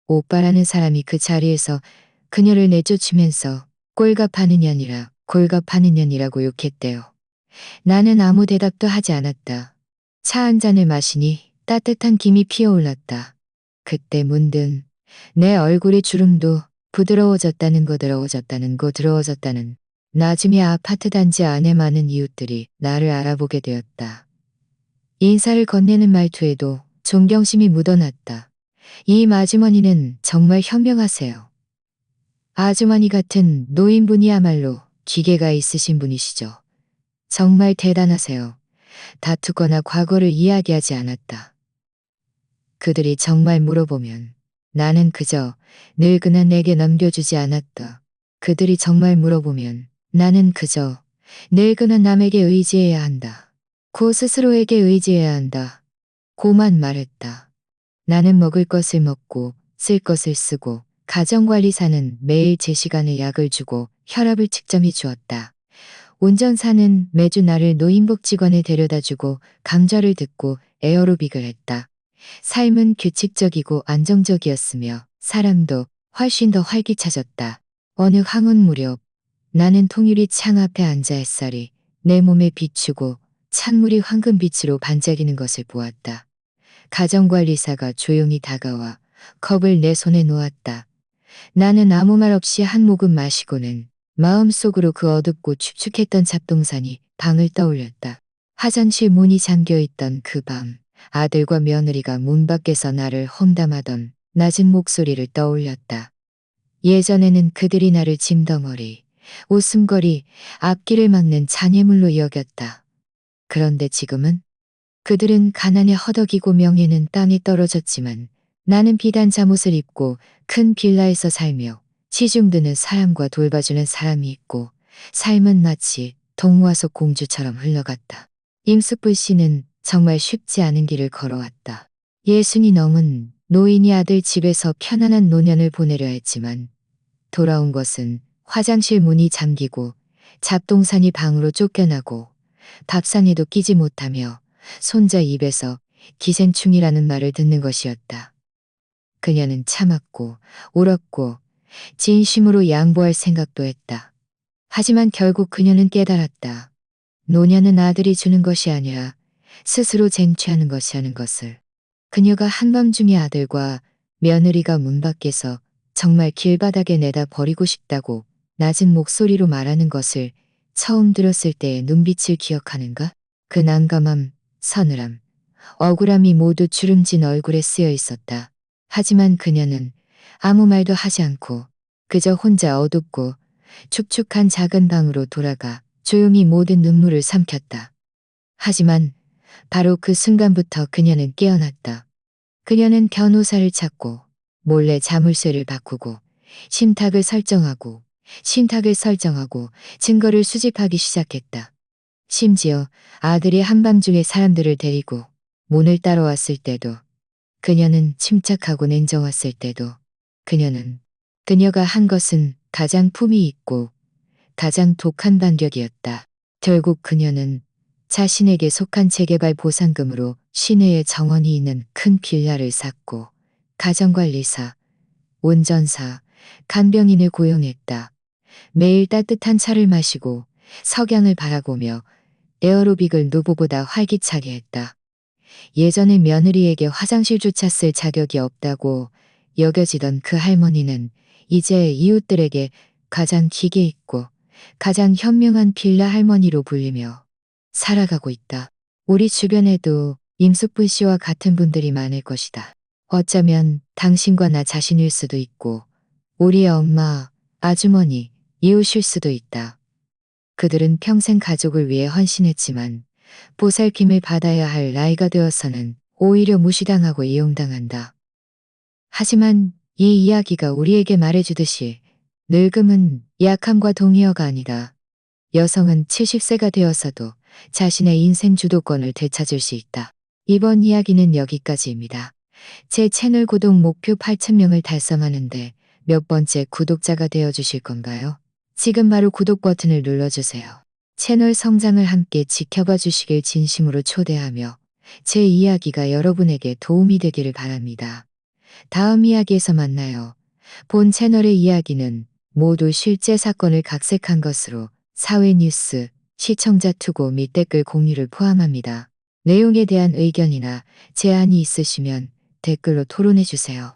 오빠라는 사람이 그 자리에서 그녀를 내쫓으면서 꼴값하는 년이라 골값하는 년이라고 욕했대요. 나는 아무 대답도 하지 않았다. 차 한 잔을 마시니 따뜻한 김이 피어올랐다. 그때 문득 내 얼굴의 주름도 부드러워졌다는 거 더러워졌다는 거 더러워졌다는 나중에 아파트 단지 안에 많은 이웃들이 나를 알아보게 되었다. 인사를 건네는 말투에도 존경심이 묻어났다. 이 아주머니는 정말 현명하세요. 아주머니 같은 노인분이야말로 기계가 있으신 분이시죠. 정말 대단하세요. 다투거나 과거를 이야기하지 않았다. 그들이 정말 물어보면 나는 그저 늙은한 내게 넘겨주지 않았다. 그들이 정말 물어보면 나는 그저 늙은한 남에게 의지해야 한다. 고 스스로에게 의지해야 한다. 고만 말했다. 나는 먹을 것을 먹고 쓸 것을 쓰고 가정관리사는 매일 제 시간에 약을 주고 혈압을 측정해 주었다. 운전사는 매주 나를 노인복지관에 데려다주고 강좌를 듣고 에어로빅을 했다. 삶은 규칙적이고 안정적이었으며 사람도 훨씬 더 활기차졌다. 어느 황혼 무렵 나는 통유리 창 앞에 앉아 햇살이 내 몸에 비추고 찬물이 황금빛으로 반짝이는 것을 보았다. 가정관리사가 조용히 다가와 컵을 내 손에 놓았다. 나는 아무 말 없이 한 모금 마시고는 마음속으로 그 어둡고 축축했던 잡동사니 방을 떠올렸다. 화장실 문이 잠겨있던 그 밤, 아들과 며느리가 문 밖에서 나를 험담하던 낮은 목소리를 떠올렸다. 예전에는 그들이 나를 짐덩어리, 웃음거리, 앞길을 막는 잔해물로 여겼다. 그런데 지금은 그들은 가난에 허덕이고 명예는 땅에 떨어졌지만 나는 비단 잠옷을 입고 큰 빌라에서 살며 시중드는 사람과 돌봐주는 사람이 있고 삶은 마치 동화 속 공주처럼 흘러갔다. 임숙불 씨는 정말 쉽지 않은 길을 걸어왔다. 60이 넘은 노인이 아들 집에서 편안한 노년을 보내려 했지만 돌아온 것은 화장실 문이 잠기고 잡동사니 방으로 쫓겨나고 밥상에도 끼지 못하며 손자 입에서 기생충이라는 말을 듣는 것이었다. 그녀는 참았고 울었고 진심으로 양보할 생각도 했다. 하지만 결국 그녀는 깨달았다. 노년은 아들이 주는 것이 아니라 스스로 쟁취하는 것이라는 것을. 그녀가 한밤중에 아들과 며느리가 문 밖에서 정말 길바닥에 내다 버리고 싶다고 낮은 목소리로 말하는 것을 처음 들었을 때의 눈빛을 기억하는가? 그 난감함, 서늘함, 억울함이 모두 주름진 얼굴에 쓰여 있었다. 하지만 그녀는 아무 말도 하지 않고 그저 혼자 어둡고 축축한 작은 방으로 돌아가 조용히 모든 눈물을 삼켰다. 하지만 바로 그 순간부터 그녀는 깨어났다. 그녀는 변호사를 찾고 몰래 자물쇠를 바꾸고 신탁을 설정하고 증거를 수집하기 시작했다. 심지어 아들이 한밤중에 사람들을 데리고 문을 따라왔을 때도 그녀는 침착하고 냉정했을 때도 그녀가 한 것은 가장 품위 있고 가장 독한 반격이었다. 결국 그녀는 자신에게 속한 재개발 보상금으로 시내에 정원이 있는 큰 빌라를 샀고 가정관리사, 운전사, 간병인을 고용했다. 매일 따뜻한 차를 마시고 석양을 바라보며 에어로빅을 누구보다 활기차게 했다. 예전에 며느리에게 화장실조차 쓸 자격이 없다고 여겨지던 그 할머니는 이제 이웃들에게 가장 기계 있고 가장 현명한 빌라 할머니로 불리며 살아가고 있다. 우리 주변에도 임숙분 씨와 같은 분들이 많을 것이다. 어쩌면 당신과 나 자신일 수도 있고 우리의 엄마, 아주머니, 이웃일 수도 있다. 그들은 평생 가족을 위해 헌신했지만 보살핌을 받아야 할 나이가 되어서는 오히려 무시당하고 이용당한다. 하지만 이 이야기가 우리에게 말해주듯이 늙음은 약함과 동의어가 아니다. 여성은 70세가 되어서도 자신의 인생 주도권을 되찾을 수 있다. 이번 이야기는 여기까지입니다. 제 채널 구독 목표 8,000명을 달성하는데 몇 번째 구독자가 되어주실 건가요? 지금 바로 구독 버튼을 눌러주세요. 채널 성장을 함께 지켜봐 주시길 진심으로 초대하며 제 이야기가 여러분에게 도움이 되기를 바랍니다. 다음 이야기에서 만나요. 본 채널의 이야기는 모두 실제 사건을 각색한 것으로 사회 뉴스, 시청자 투고 및 댓글 공유를 포함합니다. 내용에 대한 의견이나 제안이 있으시면 댓글로 토론해 주세요.